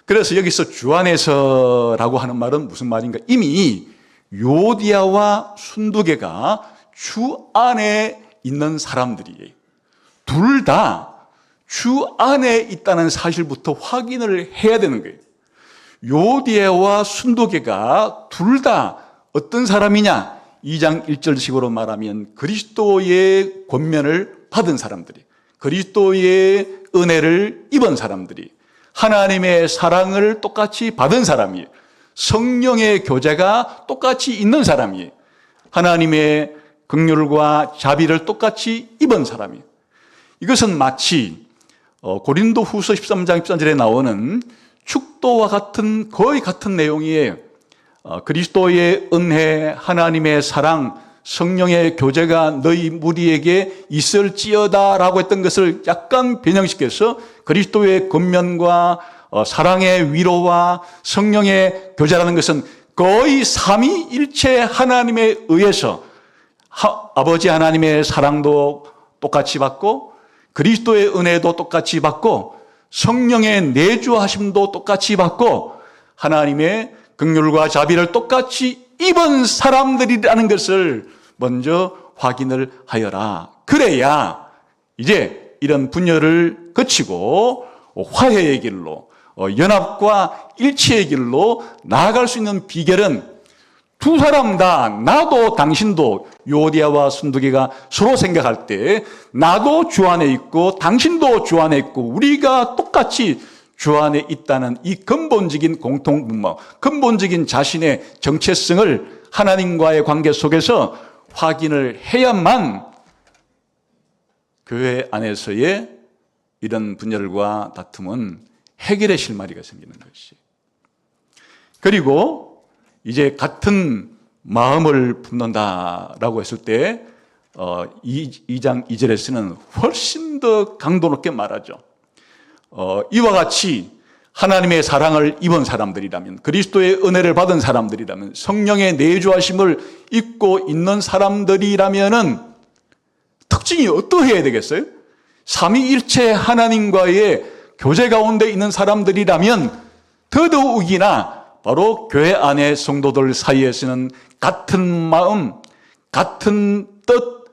그래서 여기서 주 안에서라고 하는 말은 무슨 말인가? 이미 요디아와 순두계가 주 안에 있는 사람들이에요. 둘 다 주 안에 있다는 사실부터 확인을 해야 되는 거예요. 요디아와 순두계가 둘 다 어떤 사람이냐? 2장 1절식으로 말하면 그리스도의 권면을 받은 사람들이, 그리스도의 은혜를 입은 사람들이, 하나님의 사랑을 똑같이 받은 사람이에요. 성령의 교제가 똑같이 있는 사람이에요. 하나님의 긍휼과 자비를 똑같이 입은 사람이에요. 이것은 마치 고린도 후서 13장 13절에 나오는 축도와 같은, 거의 같은 내용이에요. 그리스도의 은혜, 하나님의 사랑, 성령의 교제가 너희 무리에게 있을지어다라고 했던 것을 약간 변형시켜서 그리스도의 권면과 사랑의 위로와 성령의 교제라는 것은 거의 삼위일체 하나님에 의해서 아버지 하나님의 사랑도 똑같이 받고 그리스도의 은혜도 똑같이 받고 성령의 내주하심도 똑같이 받고 하나님의 긍휼과 자비를 똑같이 입은 사람들이라는 것을 먼저 확인을 하여라. 그래야 이제 이런 분열을 거치고 화해의 길로, 연합과 일치의 길로 나아갈 수 있는 비결은 두 사람 다, 나도 당신도, 요디아와 순두계가 서로 생각할 때 나도 주 안에 있고 당신도 주 안에 있고 우리가 똑같이 주 안에 있다는 이 근본적인 공통분모, 근본적인 자신의 정체성을 하나님과의 관계 속에서 확인을 해야만 교회 안에서의 이런 분열과 다툼은 해결의 실마리가 생기는 것이. 그리고 이제 같은 마음을 품는다라고 했을 때 2장 2절에서는 훨씬 더 강도 높게 말하죠. 이와 같이 하나님의 사랑을 입은 사람들이라면, 그리스도의 은혜를 받은 사람들이라면, 성령의 내주하심을 입고 있는 사람들이라면은 특징이 어떠해야 되겠어요? 삼위일체 하나님과의 교제 가운데 있는 사람들이라면 더더욱이나 바로 교회 안의 성도들 사이에서는 같은 마음, 같은 뜻,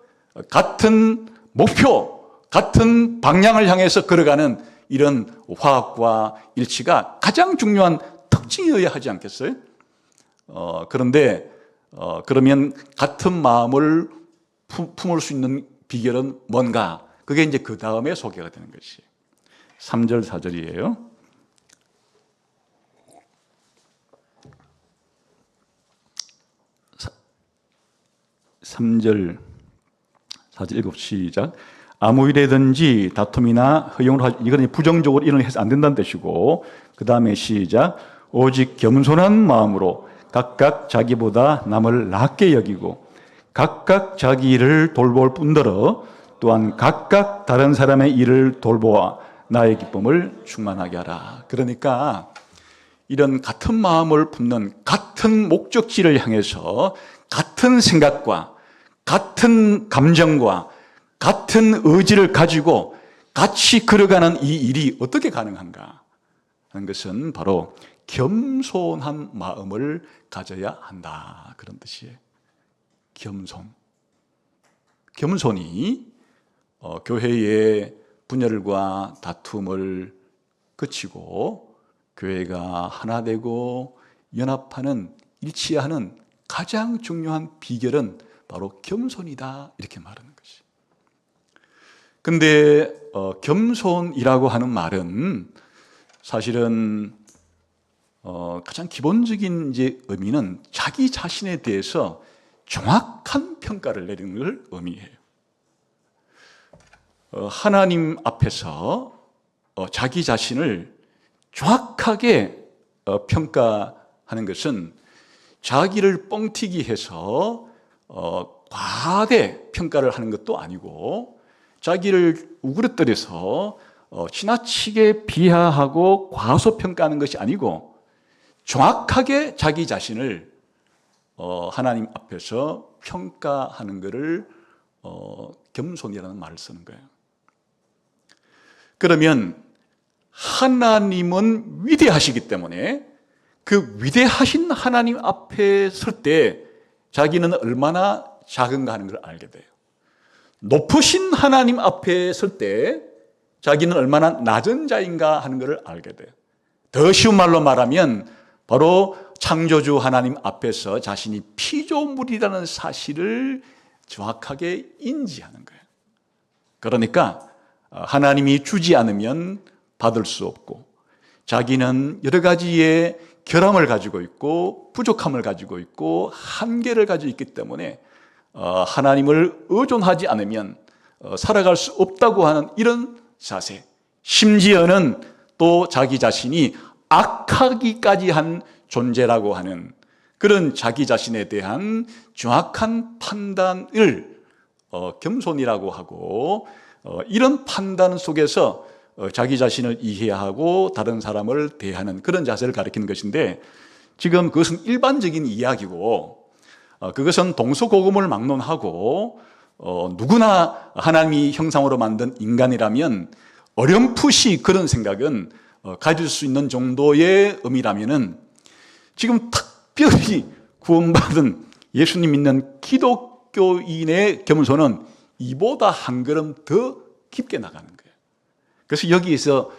같은 목표, 같은 방향을 향해서 걸어가는 이런 화합과 일치가 가장 중요한 특징이어야 하지 않겠어요? 그런데 그러면 같은 마음을 품을 수 있는 비결은 뭔가? 그게 이제 그 다음에 소개가 되는 것이 3절, 4절이에요. 3절, 4절 읽어 시작. 아무 일에든지 다툼이나 허용을 하지, 이건 부정적으로 이런 해서 안 된다는 뜻이고, 그 다음에 시작. 오직 겸손한 마음으로 각각 자기보다 남을 낮게 여기고 각각 자기 일을 돌볼 뿐더러 또한 각각 다른 사람의 일을 돌보아 나의 기쁨을 충만하게 하라. 그러니까 이런 같은 마음을 품는 같은 목적지를 향해서 같은 생각과 같은 감정과 같은 의지를 가지고 같이 걸어가는 이 일이 어떻게 가능한가 하는 것은 바로 겸손한 마음을 가져야 한다. 그런 뜻이에요. 겸손이 교회의 분열과 다툼을 그치고 교회가 하나 되고 연합하는, 일치하는 가장 중요한 비결은 바로 겸손이다. 이렇게 말하는 것이. 근데 겸손이라고 하는 말은 사실은 가장 기본적인 의미는 자기 자신에 대해서 정확한 평가를 내리는 걸 의미해요. 하나님 앞에서 자기 자신을 정확하게 평가하는 것은 자기를 뻥튀기 해서 과대 평가를 하는 것도 아니고 자기를 우그러뜨려서 지나치게 비하하고 과소평가하는 것이 아니고 정확하게 자기 자신을 하나님 앞에서 평가하는 것을 겸손이라는 말을 쓰는 거예요. 그러면 하나님은 위대하시기 때문에 그 위대하신 하나님 앞에 설 때 자기는 얼마나 작은가 하는 걸 알게 돼요. 높으신 하나님 앞에 설 때 자기는 얼마나 낮은 자인가 하는 것을 알게 돼요. 더 쉬운 말로 말하면 바로 창조주 하나님 앞에서 자신이 피조물이라는 사실을 정확하게 인지하는 거예요. 그러니까 하나님이 주지 않으면 받을 수 없고 자기는 여러 가지의 결함을 가지고 있고 부족함을 가지고 있고 한계를 가지고 있기 때문에 하나님을 의존하지 않으면 살아갈 수 없다고 하는 이런 자세, 심지어는 또 자기 자신이 악하기까지 한 존재라고 하는 그런 자기 자신에 대한 정확한 판단을 겸손이라고 하고 이런 판단 속에서 자기 자신을 이해하고 다른 사람을 대하는 그런 자세를 가리키는 것인데 지금 그것은 일반적인 이야기고 그것은 동서고금을 막론하고 누구나 하나님이 형상으로 만든 인간이라면 어렴풋이 그런 생각은 가질 수 있는 정도의 의미라면은 지금 특별히 구원받은 예수님 믿는 기독교인의 겸손은 이보다 한 걸음 더 깊게 나가는 거예요. 그래서 여기에서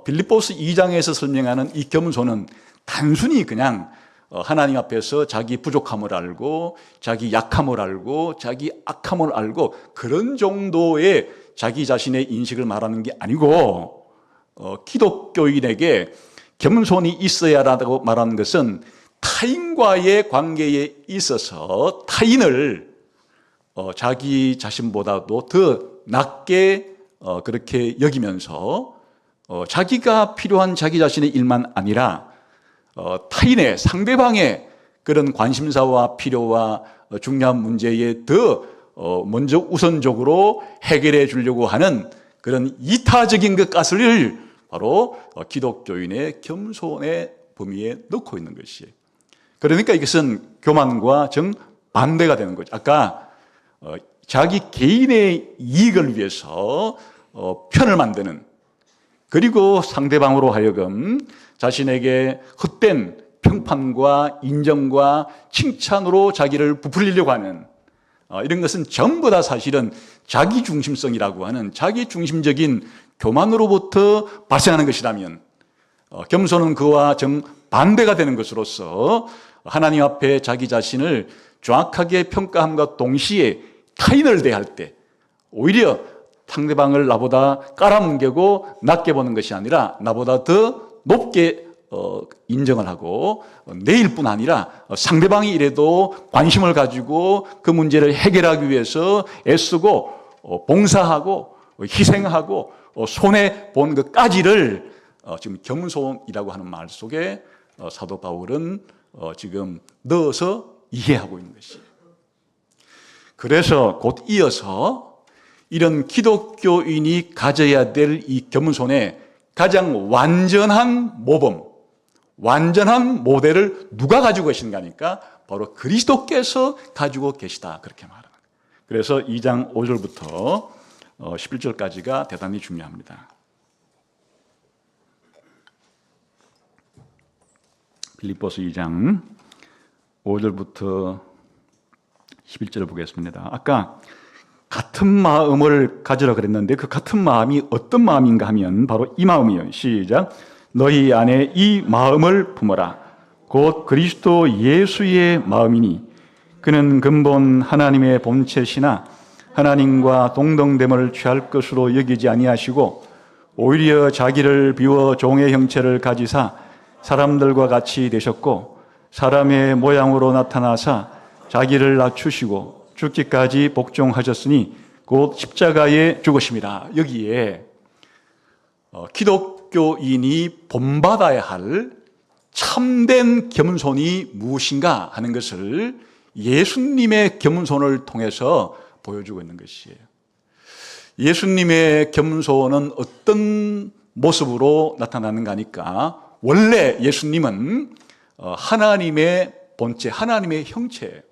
빌립보서 2장에서 설명하는 이 겸손은 단순히 그냥 하나님 앞에서 자기 부족함을 알고 자기 약함을 알고 자기 악함을 알고 그런 정도의 자기 자신의 인식을 말하는 게 아니고 기독교인에게 겸손이 있어야 한다고 말하는 것은 타인과의 관계에 있어서 타인을 자기 자신보다도 더 낮게 그렇게 여기면서 자기가 필요한 자기 자신의 일만 아니라 타인의 상대방의 그런 관심사와 필요와 중요한 문제에 더 먼저 우선적으로 해결해 주려고 하는 그런 이타적인 것까지를 바로 기독교인의 겸손의 범위에 넣고 있는 것이에요. 그러니까 이것은 교만과 정반대가 되는 거죠. 아까 자기 개인의 이익을 위해서 편을 만드는 그리고 상대방으로 하여금 자신에게 헛된 평판과 인정과 칭찬으로 자기를 부풀리려고 하는 이런 것은 전부 다 사실은 자기중심성이라고 하는 자기중심적인 교만으로부터 발생하는 것이라면 겸손은 그와 정반대가 되는 것으로서 하나님 앞에 자기 자신을 정확하게 평가함과 동시에 타인을 대할 때 오히려 상대방을 나보다 깔아뭉개고 낮게 보는 것이 아니라 나보다 더 높게 인정을 하고 내일 뿐 아니라 상대방이 이래도 관심을 가지고 그 문제를 해결하기 위해서 애쓰고 봉사하고 희생하고 손해본 것까지를 지금 겸손이라고 하는 말 속에 사도 바울은 지금 넣어서 이해하고 있는 것이에요. 그래서 곧 이어서 이런 기독교인이 가져야 될 이 겸손의 가장 완전한 모범, 완전한 모델을 누가 가지고 계신가 하니까 바로 그리스도께서 가지고 계시다, 그렇게 말합니다. 그래서 2장 5절부터 11절까지가 대단히 중요합니다. 빌립보서 2장 5절부터 11절을 보겠습니다. 아까 같은 마음을 가지라 그랬는데 그 같은 마음이 어떤 마음인가 하면 바로 이 마음이에요. 시작. 너희 안에 이 마음을 품어라. 곧 그리스도 예수의 마음이니 그는 근본 하나님의 본체시나 하나님과 동등됨을 취할 것으로 여기지 아니하시고 오히려 자기를 비워 종의 형체를 가지사 사람들과 같이 되셨고 사람의 모양으로 나타나사 자기를 낮추시고 죽기까지 복종하셨으니 곧 십자가에 죽으심이라. 여기에 기독교인이 본받아야 할 참된 겸손이 무엇인가 하는 것을 예수님의 겸손을 통해서 보여주고 있는 것이에요. 예수님의 겸손은 어떤 모습으로 나타나는가 하니까 원래 예수님은 하나님의 본체, 하나님의 형체예요.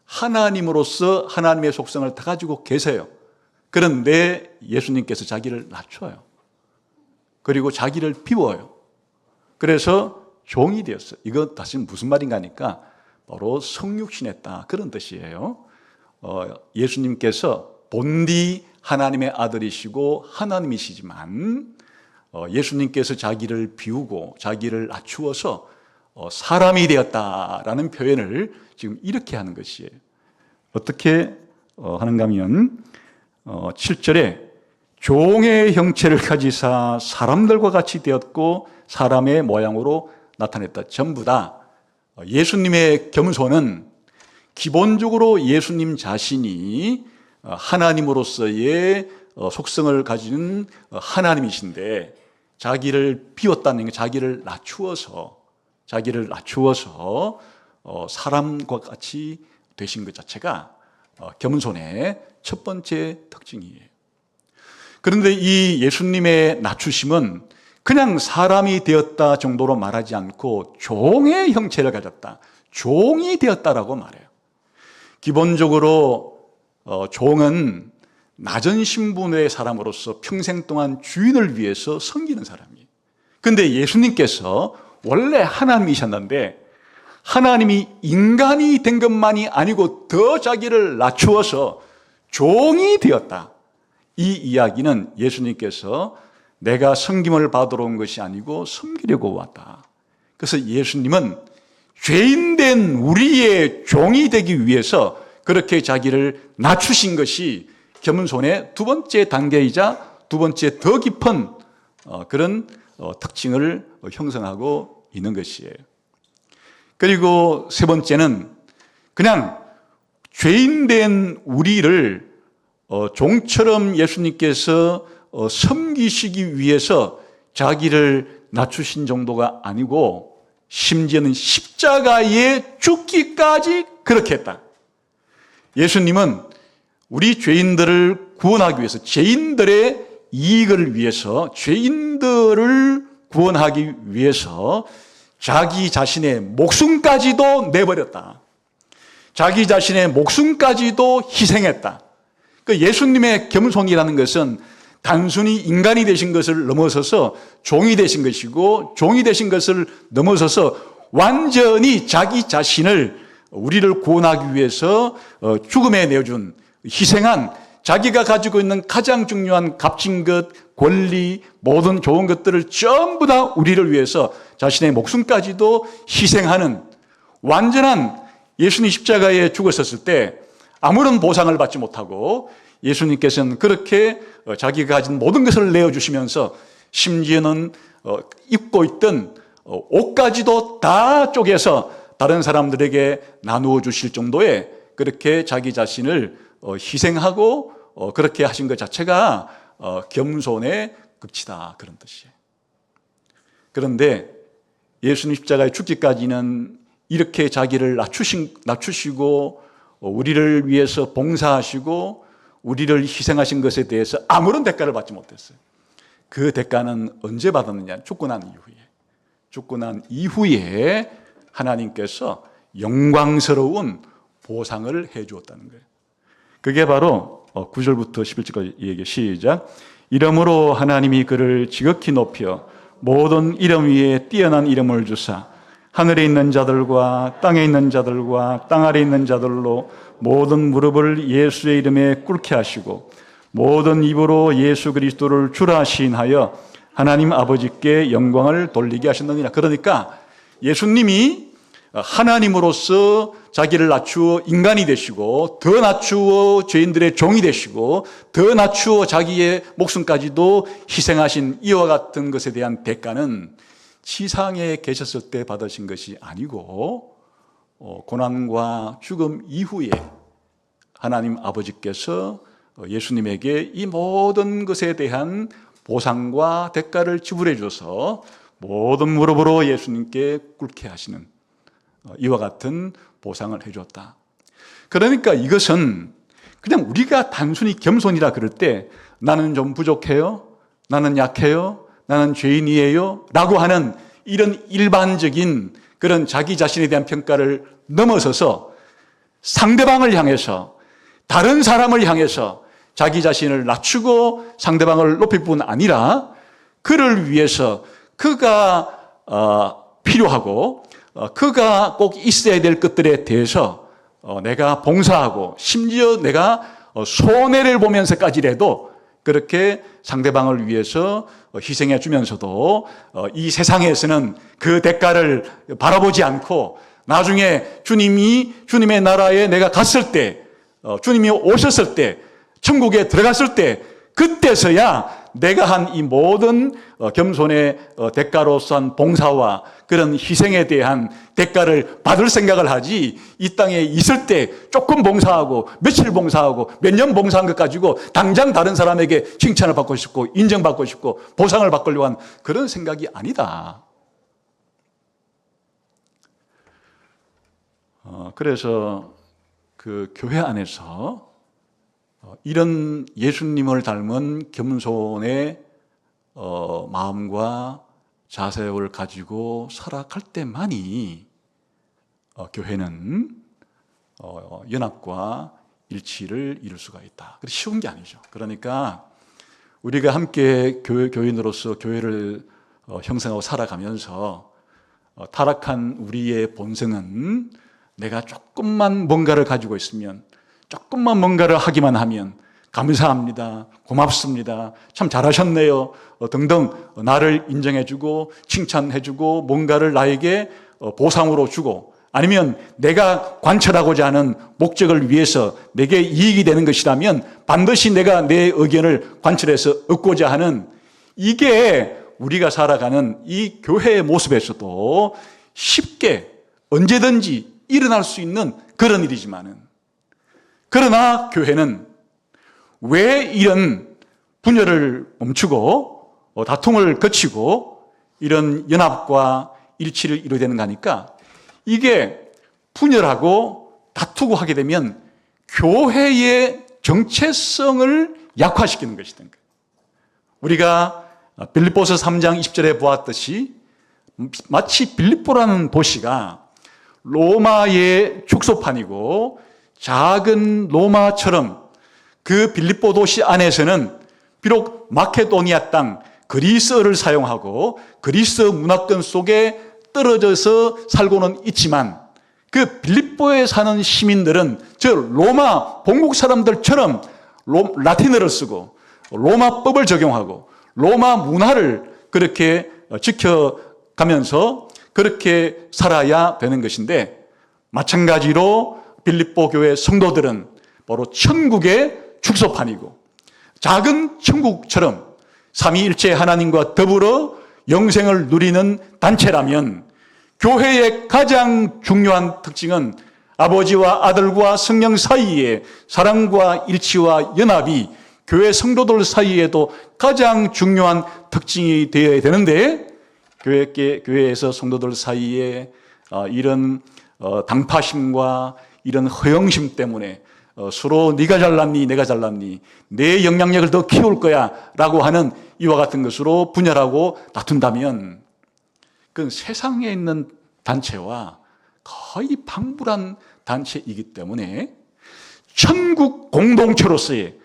하나님으로서 하나님의 속성을 다 가지고 계세요. 그런데 예수님께서 자기를 낮춰요. 그리고 자기를 비워요. 그래서 종이 되었어요. 이거 다시 무슨 말인가 하니까 바로 성육신했다, 그런 뜻이에요. 예수님께서 본디 하나님의 아들이시고 하나님이시지만 예수님께서 자기를 비우고 자기를 낮추어서 사람이 되었다라는 표현을 지금 이렇게 하는 것이에요. 어떻게 하는가 하면 7절에 종의 형체를 가지사 사람들과 같이 되었고 사람의 모양으로 나타냈다. 전부 다 예수님의 겸손은 기본적으로 예수님 자신이 하나님으로서의 속성을 가진 하나님이신데 자기를 비웠다는 게 자기를 낮추어서 사람과 같이 되신 것 자체가 겸손의 첫 번째 특징이에요. 그런데 이 예수님의 낮추심은 그냥 사람이 되었다 정도로 말하지 않고 종의 형체를 가졌다, 종이 되었다라고 말해요. 기본적으로 종은 낮은 신분의 사람으로서 평생 동안 주인을 위해서 섬기는 사람이에요. 그런데 예수님께서 원래 하나님이셨는데 하나님이 인간이 된 것만이 아니고 더 자기를 낮추어서 종이 되었다. 이 이야기는 예수님께서 내가 섬김을 받으러 온 것이 아니고 섬기려고 왔다. 그래서 예수님은 죄인된 우리의 종이 되기 위해서 그렇게 자기를 낮추신 것이 겸손의 두 번째 단계이자 두 번째 더 깊은 그런 특징을 형성하고 있는 것이에요. 그리고 세 번째는 그냥 죄인된 우리를 종처럼 예수님께서 섬기시기 위해서 자기를 낮추신 정도가 아니고 심지어는 십자가에 죽기까지 그렇게 했다. 예수님은 우리 죄인들을 구원하기 위해서, 죄인들의 이익을 위해서, 죄인들을 구원하기 위해서 자기 자신의 목숨까지도 내버렸다. 자기 자신의 목숨까지도 희생했다. 그 예수님의 겸손이라는 것은 단순히 인간이 되신 것을 넘어서서 종이 되신 것이고, 종이 되신 것을 넘어서서 완전히 자기 자신을 우리를 구원하기 위해서 죽음에 내어준, 희생한, 자기가 가지고 있는 가장 중요한 값진 것, 권리, 모든 좋은 것들을 전부 다 우리를 위해서 자신의 목숨까지도 희생하는 완전한, 예수님 십자가에 죽었었을 때 아무런 보상을 받지 못하고 예수님께서는 그렇게 자기가 가진 모든 것을 내어주시면서 심지어는 입고 있던 옷까지도 다 쪼개서 다른 사람들에게 나누어 주실 정도의 그렇게 자기 자신을 희생하고 그렇게 하신 것 자체가 겸손의 극치다, 그런 뜻이에요. 그런데 예수님 십자가에 죽기까지는 이렇게 자기를 낮추시고 우리를 위해서 봉사하시고 우리를 희생하신 것에 대해서 아무런 대가를 받지 못했어요. 그 대가는 언제 받았느냐? 죽고 난 이후에 하나님께서 영광스러운 보상을 해 주었다는 거예요. 그게 바로 9절부터 11절까지 얘기 시작. 이러므로 하나님이 그를 지극히 높여 모든 이름 위에 뛰어난 이름을 주사 하늘에 있는 자들과 땅에 있는 자들과 땅 아래 있는 자들로 모든 무릎을 예수의 이름에 꿇게 하시고 모든 입으로 예수 그리스도를 주라 시인하여 하나님 아버지께 영광을 돌리게 하셨느니라. 그러니까 예수님이 하나님으로서 자기를 낮추어 인간이 되시고 더 낮추어 죄인들의 종이 되시고 더 낮추어 자기의 목숨까지도 희생하신 이와 같은 것에 대한 대가는 지상에 계셨을 때 받으신 것이 아니고 고난과 죽음 이후에 하나님 아버지께서 예수님에게 이 모든 것에 대한 보상과 대가를 지불해 줘서 모든 무릎으로 예수님께 꿇게 하시는 이와 같은 보상을 해줬다. 그러니까 이것은 그냥 우리가 단순히 겸손이라 그럴 때 나는 좀 부족해요, 나는 약해요, 나는 죄인이에요 라고 하는 이런 일반적인 그런 자기 자신에 대한 평가를 넘어서서 상대방을 향해서 다른 사람을 향해서 자기 자신을 낮추고 상대방을 높일 뿐 아니라 그를 위해서 그가 필요하고 그가 꼭 있어야 될 것들에 대해서 내가 봉사하고 심지어 내가 손해를 보면서까지라도 그렇게 상대방을 위해서 희생해 주면서도 이 세상에서는 그 대가를 바라보지 않고 나중에 주님의 나라에 내가 갔을 때 주님이 오셨을 때 천국에 들어갔을 때 그때서야 내가 한 이 모든 겸손의 대가로서 한 봉사와 그런 희생에 대한 대가를 받을 생각을 하지 이 땅에 있을 때 조금 봉사하고 며칠 봉사하고 몇 년 봉사한 것 가지고 당장 다른 사람에게 칭찬을 받고 싶고 인정받고 싶고 보상을 받으려고 한 그런 생각이 아니다. 그래서 그 교회 안에서 이런 예수님을 닮은 겸손의 마음과 자세를 가지고 살아갈 때만이 교회는 연합과 일치를 이룰 수가 있다. 쉬운 게 아니죠. 그러니까 우리가 함께 교인으로서 교회를 형성하고 살아가면서 타락한 우리의 본성은 내가 조금만 뭔가를 가지고 있으면 조금만 뭔가를 하기만 하면 감사합니다, 고맙습니다, 참 잘하셨네요 등등 나를 인정해주고 칭찬해주고 뭔가를 나에게 보상으로 주고 아니면 내가 관철하고자 하는 목적을 위해서 내게 이익이 되는 것이라면 반드시 내가 내 의견을 관철해서 얻고자 하는 이게 우리가 살아가는 이 교회의 모습에서도 쉽게 언제든지 일어날 수 있는 그런 일이지만은 그러나 교회는 왜 이런 분열을 멈추고 다툼을 거치고 이런 연합과 일치를 이루어야 되는가 하니까 이게 분열하고 다투고 하게 되면 교회의 정체성을 약화시키는 것이든 우리가 빌립보서 3장 20절에 보았듯이 마치 빌립보라는 도시가 로마의 축소판이고 작은 로마처럼 그 빌립보 도시 안에서는 비록 마케도니아 땅 그리스어를 사용하고 그리스어 문화권 속에 떨어져서 살고는 있지만 그 빌립보에 사는 시민들은 저 로마 본국 사람들처럼 라틴어를 쓰고 로마법을 적용하고 로마 문화를 그렇게 지켜가면서 그렇게 살아야 되는 것인데 마찬가지로 빌립보 교회 성도들은 바로 천국의 축소판이고 작은 천국처럼 삼위일체 하나님과 더불어 영생을 누리는 단체라면 교회의 가장 중요한 특징은 아버지와 아들과 성령 사이의 사랑과 일치와 연합이 교회 성도들 사이에도 가장 중요한 특징이 되어야 되는데 교회에서 성도들 사이에 이런 당파심과 이런 허영심 때문에 서로 네가 잘났니 내가 잘났니 내 영향력을 더 키울 거야 라고 하는 이와 같은 것으로 분열하고 다툰다면 그건 세상에 있는 단체와 거의 방불한 단체이기 때문에 천국 공동체로서의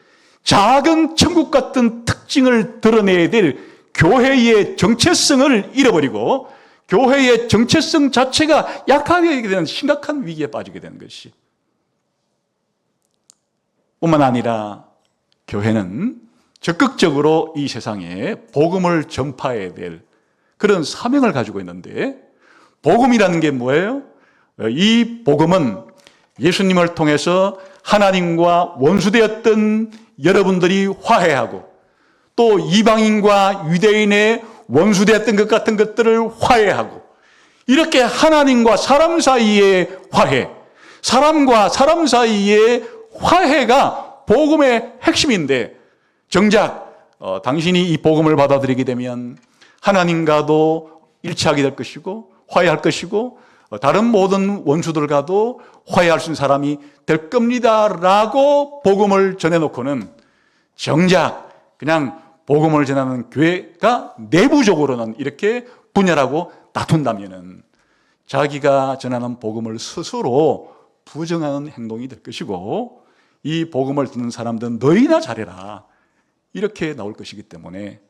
작은 천국 같은 특징을 드러내야 될 교회의 정체성을 잃어버리고 교회의 정체성 자체가 약하게 되는 심각한 위기에 빠지게 되는 것이 뿐만 아니라 교회는 적극적으로 이 세상에 복음을 전파해야 될 그런 사명을 가지고 있는데 복음이라는 게 뭐예요? 이 복음은 예수님을 통해서 하나님과 원수되었던 여러분들이 화해하고 또 이방인과 유대인의 원수되었던 것 같은 것들을 화해하고 이렇게 하나님과 사람 사이의 화해, 사람과 사람 사이의 화해가 복음의 핵심인데 정작 당신이 이 복음을 받아들이게 되면 하나님과도 일치하게 될 것이고 화해할 것이고 다른 모든 원수들과도 화해할 수 있는 사람이 될 겁니다라고 복음을 전해놓고는 정작 그냥 복음을 전하는 교회가 내부적으로는 이렇게 분열하고 다툰다면은 자기가 전하는 복음을 스스로 부정하는 행동이 될 것이고 이 복음을 듣는 사람들은 너희나 잘해라 이렇게 나올 것이기 때문에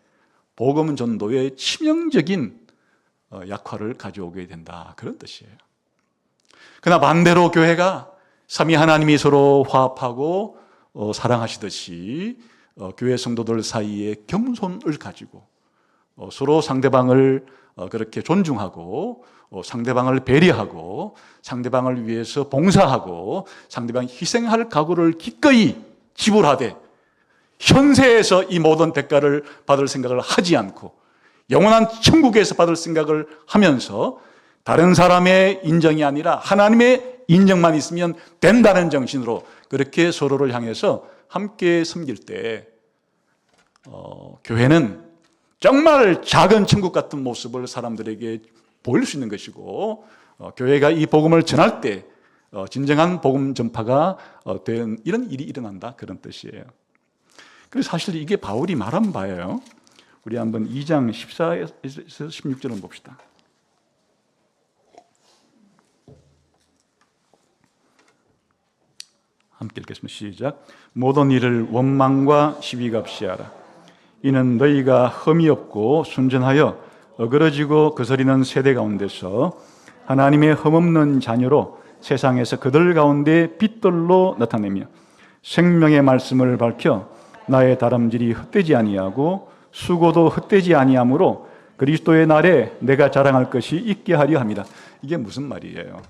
복음 전도의 치명적인 약화를 가져오게 된다 그런 뜻이에요. 그러나 반대로 교회가 삼위 하나님이 서로 화합하고 사랑하시듯이 교회 성도들 사이에 겸손을 가지고 서로 상대방을 그렇게 존중하고 상대방을 배려하고 상대방을 위해서 봉사하고 상대방 희생할 각오를 기꺼이 지불하되 현세에서 이 모든 대가를 받을 생각을 하지 않고 영원한 천국에서 받을 생각을 하면서 다른 사람의 인정이 아니라 하나님의 인정만 있으면 된다는 정신으로 그렇게 서로를 향해서 함께 섬길 때 교회는 정말 작은 천국 같은 모습을 사람들에게 보일 수 있는 것이고 교회가 이 복음을 전할 때 진정한 복음 전파가 된 이런 일이 일어난다 그런 뜻이에요. 그래서 사실 이게 바울이 말한 바예요. 우리 한번 2장 14에서 16절을 봅시다. 함께 읽겠습니다. 시작. 모든 일을 원망과 시비가 없이 하라. 이는 너희가 흠이 없고 순전하여 어그러지고 거스리는 세대 가운데서 하나님의 흠없는 자녀로 세상에서 그들 가운데 빛들로 나타내며 생명의 말씀을 밝혀 나의 다름질이 헛되지 아니하고 수고도 헛되지 아니하므로 그리스도의 날에 내가 자랑할 것이 있게 하려 합니다. 이게 무슨 말이에요?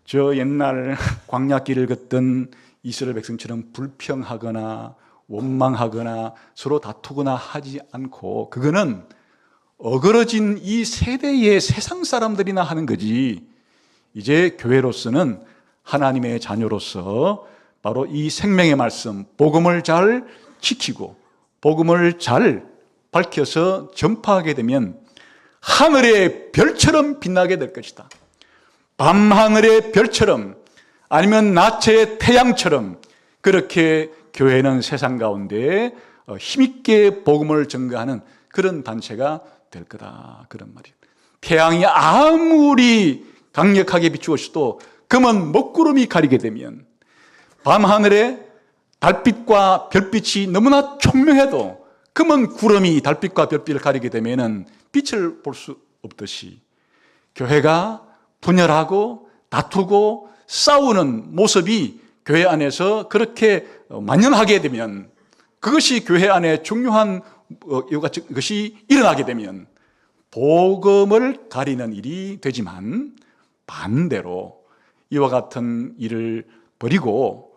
저 옛날 광야길을 걷던 이스라엘 백성처럼 불평하거나 원망하거나 서로 다투거나 하지 않고 그거는 어그러진 이 세대의 세상 사람들이나 하는 거지 이제 교회로서는 하나님의 자녀로서 바로 이 생명의 말씀 복음을 잘 지키고 복음을 잘 밝혀서 전파하게 되면 하늘의 별처럼 빛나게 될 것이다. 밤하늘의 별처럼 아니면 낮의 태양처럼 그렇게 교회는 세상 가운데 힘있게 복음을 전가하는 그런 단체가 될 거다 그런 말이에요. 태양이 아무리 강력하게 비추어도 검은 먹구름이 가리게 되면 밤하늘에 달빛과 별빛이 너무나 총명해도 검은 구름이 달빛과 별빛을 가리게 되면 빛을 볼 수 없듯이 교회가 분열하고 다투고 싸우는 모습이 교회 안에서 그렇게 만연하게 되면 그것이 교회 안에 중요한 것이 일어나게 되면 복음을 가리는 일이 되지만 반대로 이와 같은 일을 버리고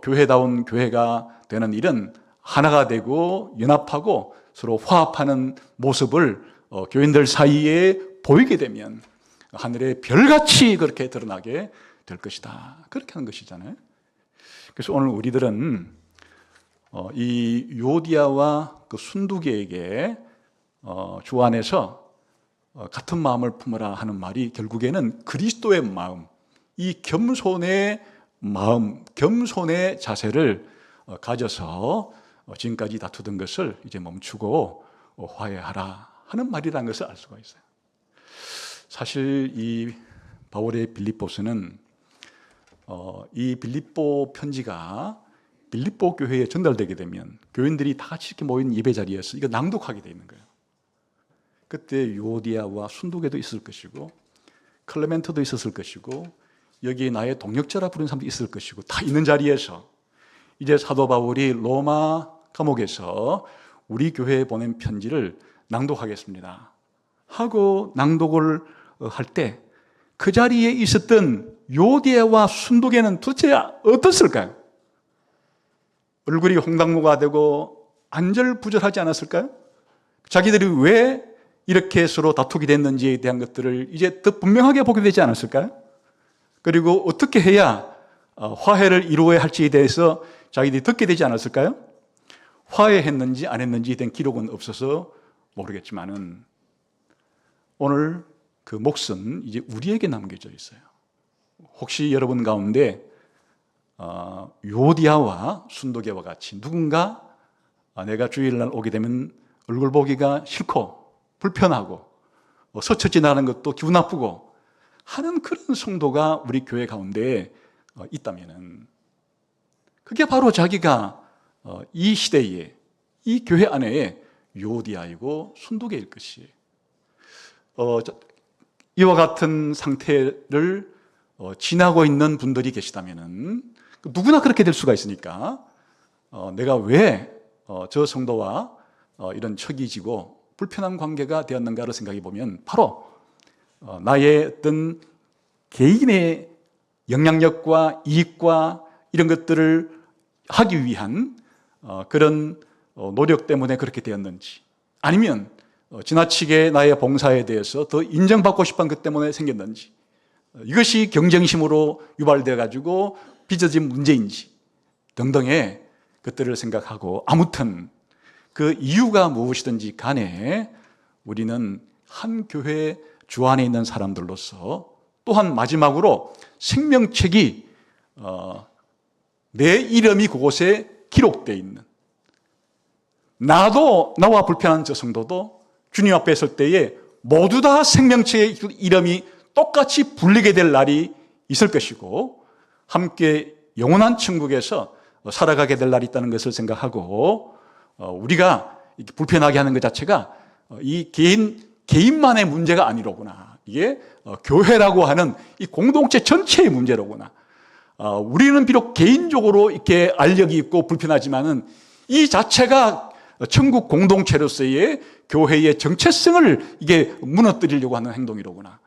교회다운 교회가 되는 일은 하나가 되고 연합하고 서로 화합하는 모습을 교인들 사이에 보이게 되면 하늘의 별같이 그렇게 드러나게 될 것이다. 그렇게 하는 것이잖아요. 그래서 오늘 우리들은 이 요디아와 그 순두개에게 주 안에서 같은 마음을 품으라 하는 말이 결국에는 그리스도의 마음, 이 겸손의 마음, 겸손의 자세를 가져서 지금까지 다투던 것을 이제 멈추고 화해하라 하는 말이라는 것을 알 수가 있어요. 사실 이 바울의 빌립보서는 이 빌립보 편지가 빌립보 교회에 전달되게 되면 교인들이 다 같이 이렇게 모인 예배 자리에서 이거 낭독하게 돼 있는 거예요. 그때 유오디아와 순두계도 있을 것이고 클레멘토도 있었을 것이고 여기에 나의 동역자라 부르는 사람도 있을 것이고 다 있는 자리에서 이제 사도 바울이 로마 감옥에서 우리 교회에 보낸 편지를 낭독하겠습니다 하고 낭독을 할 때 그 자리에 있었던 유오디아와 순두계는 도대체 어떻을까요? 얼굴이 홍당무가 되고 안절부절하지 않았을까요? 자기들이 왜 이렇게 서로 다투게 됐는지에 대한 것들을 이제 더 분명하게 보게 되지 않았을까요? 그리고 어떻게 해야 화해를 이루어야 할지에 대해서 자기들이 듣게 되지 않았을까요? 화해했는지 안 했는지에 대한 기록은 없어서 모르겠지만은 오늘 그 몫은 이제 우리에게 남겨져 있어요. 혹시 여러분 가운데 유오디아와 순두계와 같이 누군가 내가 주일날 오게 되면 얼굴 보기가 싫고 불편하고 스쳐 지나가는 것도 기분 나쁘고 하는 그런 성도가 우리 교회 가운데 있다면은 그게 바로 자기가 이 시대에 이 교회 안에 유오디아이고 순두계일 것이에요. 이와 같은 상태를 지나고 있는 분들이 계시다면은 누구나 그렇게 될 수가 있으니까 내가 왜 저 성도와 이런 척이 지고 불편한 관계가 되었는가를 생각해 보면 바로 나의 어떤 개인의 영향력과 이익과 이런 것들을 하기 위한 그런 노력 때문에 그렇게 되었는지 아니면 지나치게 나의 봉사에 대해서 더 인정받고 싶은 것 때문에 생겼는지 이것이 경쟁심으로 유발되어 가지고 빚어진 문제인지 등등의 것들을 생각하고 아무튼 그 이유가 무엇이든지 간에 우리는 한 교회 주 안에 있는 사람들로서 또한 마지막으로 생명책이 내 이름이 그곳에 기록되어 있는 나도 나와 불편한 저 성도도 주님 앞에 설 때에 모두 다 생명책의 이름이 똑같이 불리게 될 날이 있을 것이고 함께 영원한 천국에서 살아가게 될 날이 있다는 것을 생각하고 우리가 불편하게 하는 것 자체가 이 개인만의 문제가 아니로구나. 이게 교회라고 하는 이 공동체 전체의 문제로구나. 우리는 비록 개인적으로 이렇게 알력이 있고 불편하지만은 이 자체가 천국 공동체로서의 교회의 정체성을 이게 무너뜨리려고 하는 행동이로구나.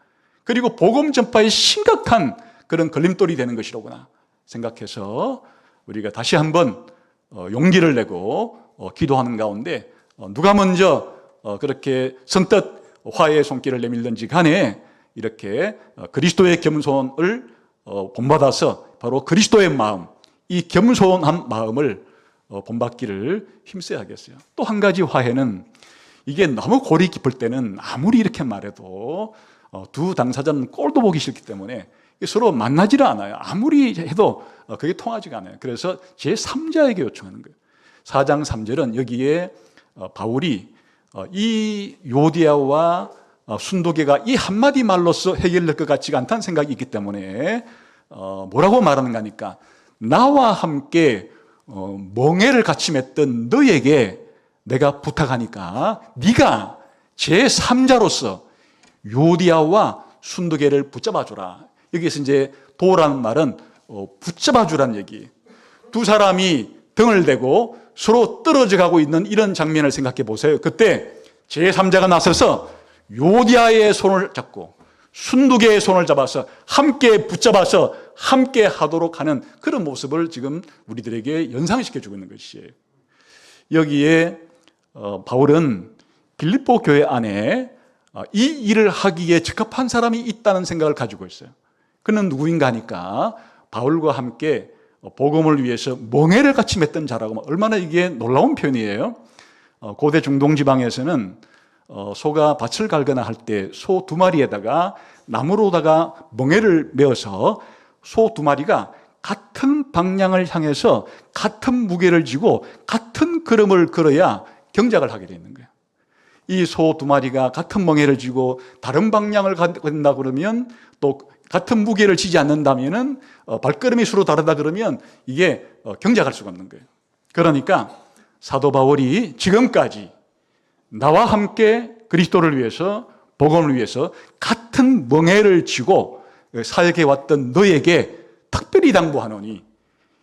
그리고 복음 전파에 심각한 그런 걸림돌이 되는 것이로구나 생각해서 우리가 다시 한번 용기를 내고 기도하는 가운데 누가 먼저 그렇게 선뜻 화해의 손길을 내밀든지 간에 이렇게 그리스도의 겸손을 본받아서 바로 그리스도의 마음, 이 겸손한 마음을 본받기를 힘써야 하겠어요. 또 한 가지 화해는 이게 너무 골이 깊을 때는 아무리 이렇게 말해도 두 당사자는 꼴도 보기 싫기 때문에 서로 만나지를 않아요. 아무리 해도 그게 통하지가 않아요. 그래서 제3자에게 요청하는 거예요. 4장 3절은 여기에 바울이 이 요디아와 순두계가 이 한마디 말로써 해결될 것 같지가 않다는 생각이 있기 때문에 뭐라고 말하는가 하니까 나와 함께 멍에를 같이 맺던 너에게 내가 부탁하니까 네가 제3자로서 요디아와 순두계를 붙잡아주라. 여기서 이제 도라는 말은 붙잡아주라는 얘기. 두 사람이 등을 대고 서로 떨어져 가고 있는 이런 장면을 생각해 보세요. 그때 제3자가 나서서 요디아의 손을 잡고 순두계의 손을 잡아서 함께 붙잡아서 함께 하도록 하는 그런 모습을 지금 우리들에게 연상시켜주고 있는 것이에요. 여기에 바울은 빌립보 교회 안에 이 일을 하기에 적합한 사람이 있다는 생각을 가지고 있어요. 그는 누구인가 하니까 바울과 함께 복음을 위해서 멍에를 같이 맺던 자라고 얼마나 이게 놀라운 표현이에요. 고대 중동 지방에서는 소가 밭을 갈거나 할 때 소 두 마리에다가 나무로다가 멍에를 메어서 소 두 마리가 같은 방향을 향해서 같은 무게를 지고 같은 걸음을 걸어야 경작을 하게 되는 거예요. 이 소 두 마리가 같은 멍에를 쥐고 다른 방향을 간다 그러면, 또 같은 무게를 지지 않는다면은 발걸음이 서로 다르다 그러면 이게 경작할 수가 없는 거예요. 그러니까 사도 바울이 지금까지 나와 함께 그리스도를 위해서, 복음을 위해서 같은 멍에를 쥐고 사역해 왔던 너에게 특별히 당부하노니,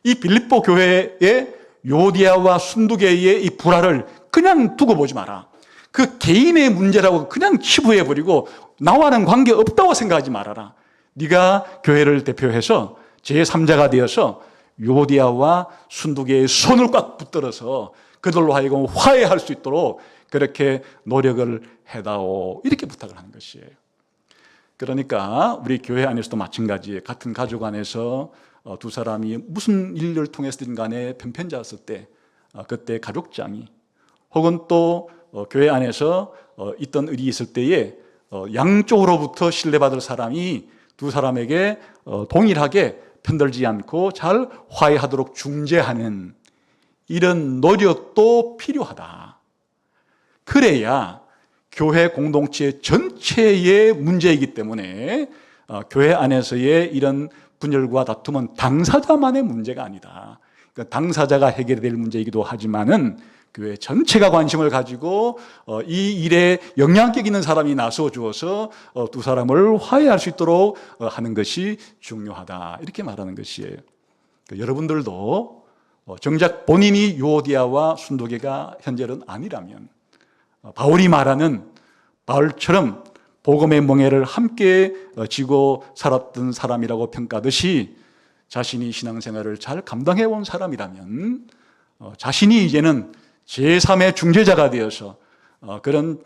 이 빌립보 교회의 요디아와 순두계의 이 불화를 그냥 두고 보지 마라. 그 개인의 문제라고 그냥 치부해버리고 나와는 관계없다고 생각하지 말아라. 네가 교회를 대표해서 제3자가 되어서 요디아와 순두계의 손을 꽉 붙들어서 그들로 하여금 화해할 수 있도록 그렇게 노력을 해다오, 이렇게 부탁을 하는 것이에요. 그러니까 우리 교회 안에서도 마찬가지예요. 같은 가족 안에서 두 사람이 무슨 일을 통해서든 간에 편편자였을 때, 그때 가족장이, 혹은 또 교회 안에서 있던 일이 있을 때에 양쪽으로부터 신뢰받을 사람이 두 사람에게 동일하게 편들지 않고 잘 화해하도록 중재하는 이런 노력도 필요하다. 그래야 교회 공동체 전체의 문제이기 때문에 교회 안에서의 이런 분열과 다툼은 당사자만의 문제가 아니다. 그러니까 당사자가 해결해야 될 문제이기도 하지만은 교회 전체가 관심을 가지고 이 일에 영향력 있는 사람이 나서 주어서 두 사람을 화해할 수 있도록 하는 것이 중요하다, 이렇게 말하는 것이에요. 여러분들도 정작 본인이 요디아와 순두계가 현재는 아니라면, 바울이 말하는 바울처럼 복음의 멍에를 함께 지고 살았던 사람이라고 평가하듯이 자신이 신앙생활을 잘 감당해온 사람이라면 자신이 이제는 제3의 중재자가 되어서 그런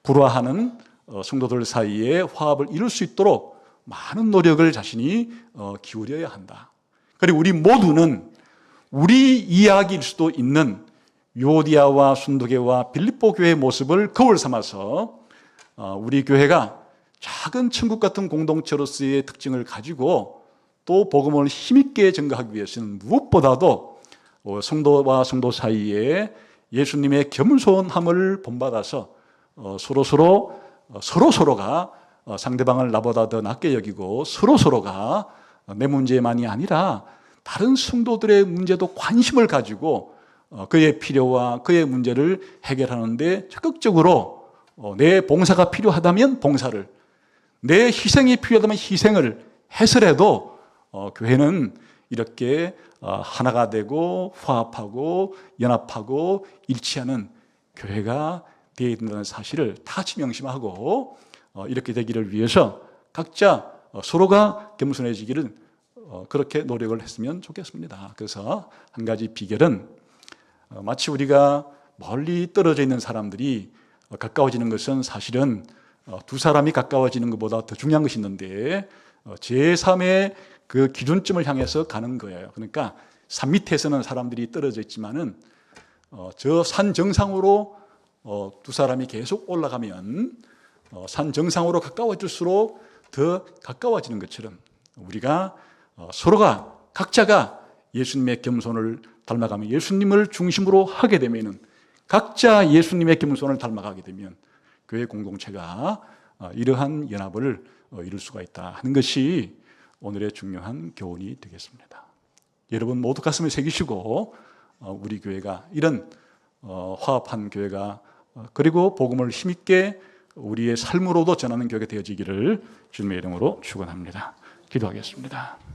불화하는 성도들 사이에 화합을 이룰 수 있도록 많은 노력을 자신이 기울여야 한다. 그리고 우리 모두는 우리 이야기일 수도 있는 요디아와 순두계와 빌립보 교회의 모습을 거울 삼아서 우리 교회가 작은 천국 같은 공동체로서의 특징을 가지고 또 복음을 힘있게 전가하기 위해서는 무엇보다도 성도와 성도 사이에 예수님의 겸손함을 본받아서 서로가 상대방을 나보다 더 낮게 여기고 서로가 내 문제만이 아니라 다른 성도들의 문제도 관심을 가지고 그의 필요와 그의 문제를 해결하는 데 적극적으로 내 봉사가 필요하다면 봉사를, 내 희생이 필요하다면 희생을 해서라도 교회는 이렇게 하나가 되고 화합하고 연합하고 일치하는 교회가 되어야 된다는 사실을 다시 명심하고 이렇게 되기를 위해서 각자 서로가 겸손해지기를 그렇게 노력을 했으면 좋겠습니다. 그래서 한 가지 비결은, 마치 우리가 멀리 떨어져 있는 사람들이 가까워지는 것은 사실은 두 사람이 가까워지는 것보다 더 중요한 것이 있는데 제3의 그 기준점을 향해서 가는 거예요. 그러니까 산 밑에서는 사람들이 떨어져 있지만은 저 산 정상으로 두 사람이 계속 올라가면 산 정상으로 가까워질수록 더 가까워지는 것처럼 우리가 서로가 각자가 예수님의 겸손을 닮아가면, 예수님을 중심으로 하게 되면은, 각자 예수님의 겸손을 닮아가게 되면 교회 공동체가 이러한 연합을 이룰 수가 있다 하는 것이 오늘의 중요한 교훈이 되겠습니다. 여러분 모두 가슴에 새기시고 우리 교회가 이런 화합한 교회가, 그리고 복음을 힘있게 우리의 삶으로도 전하는 교회가 되어지기를 주님의 이름으로 축원합니다. 기도하겠습니다.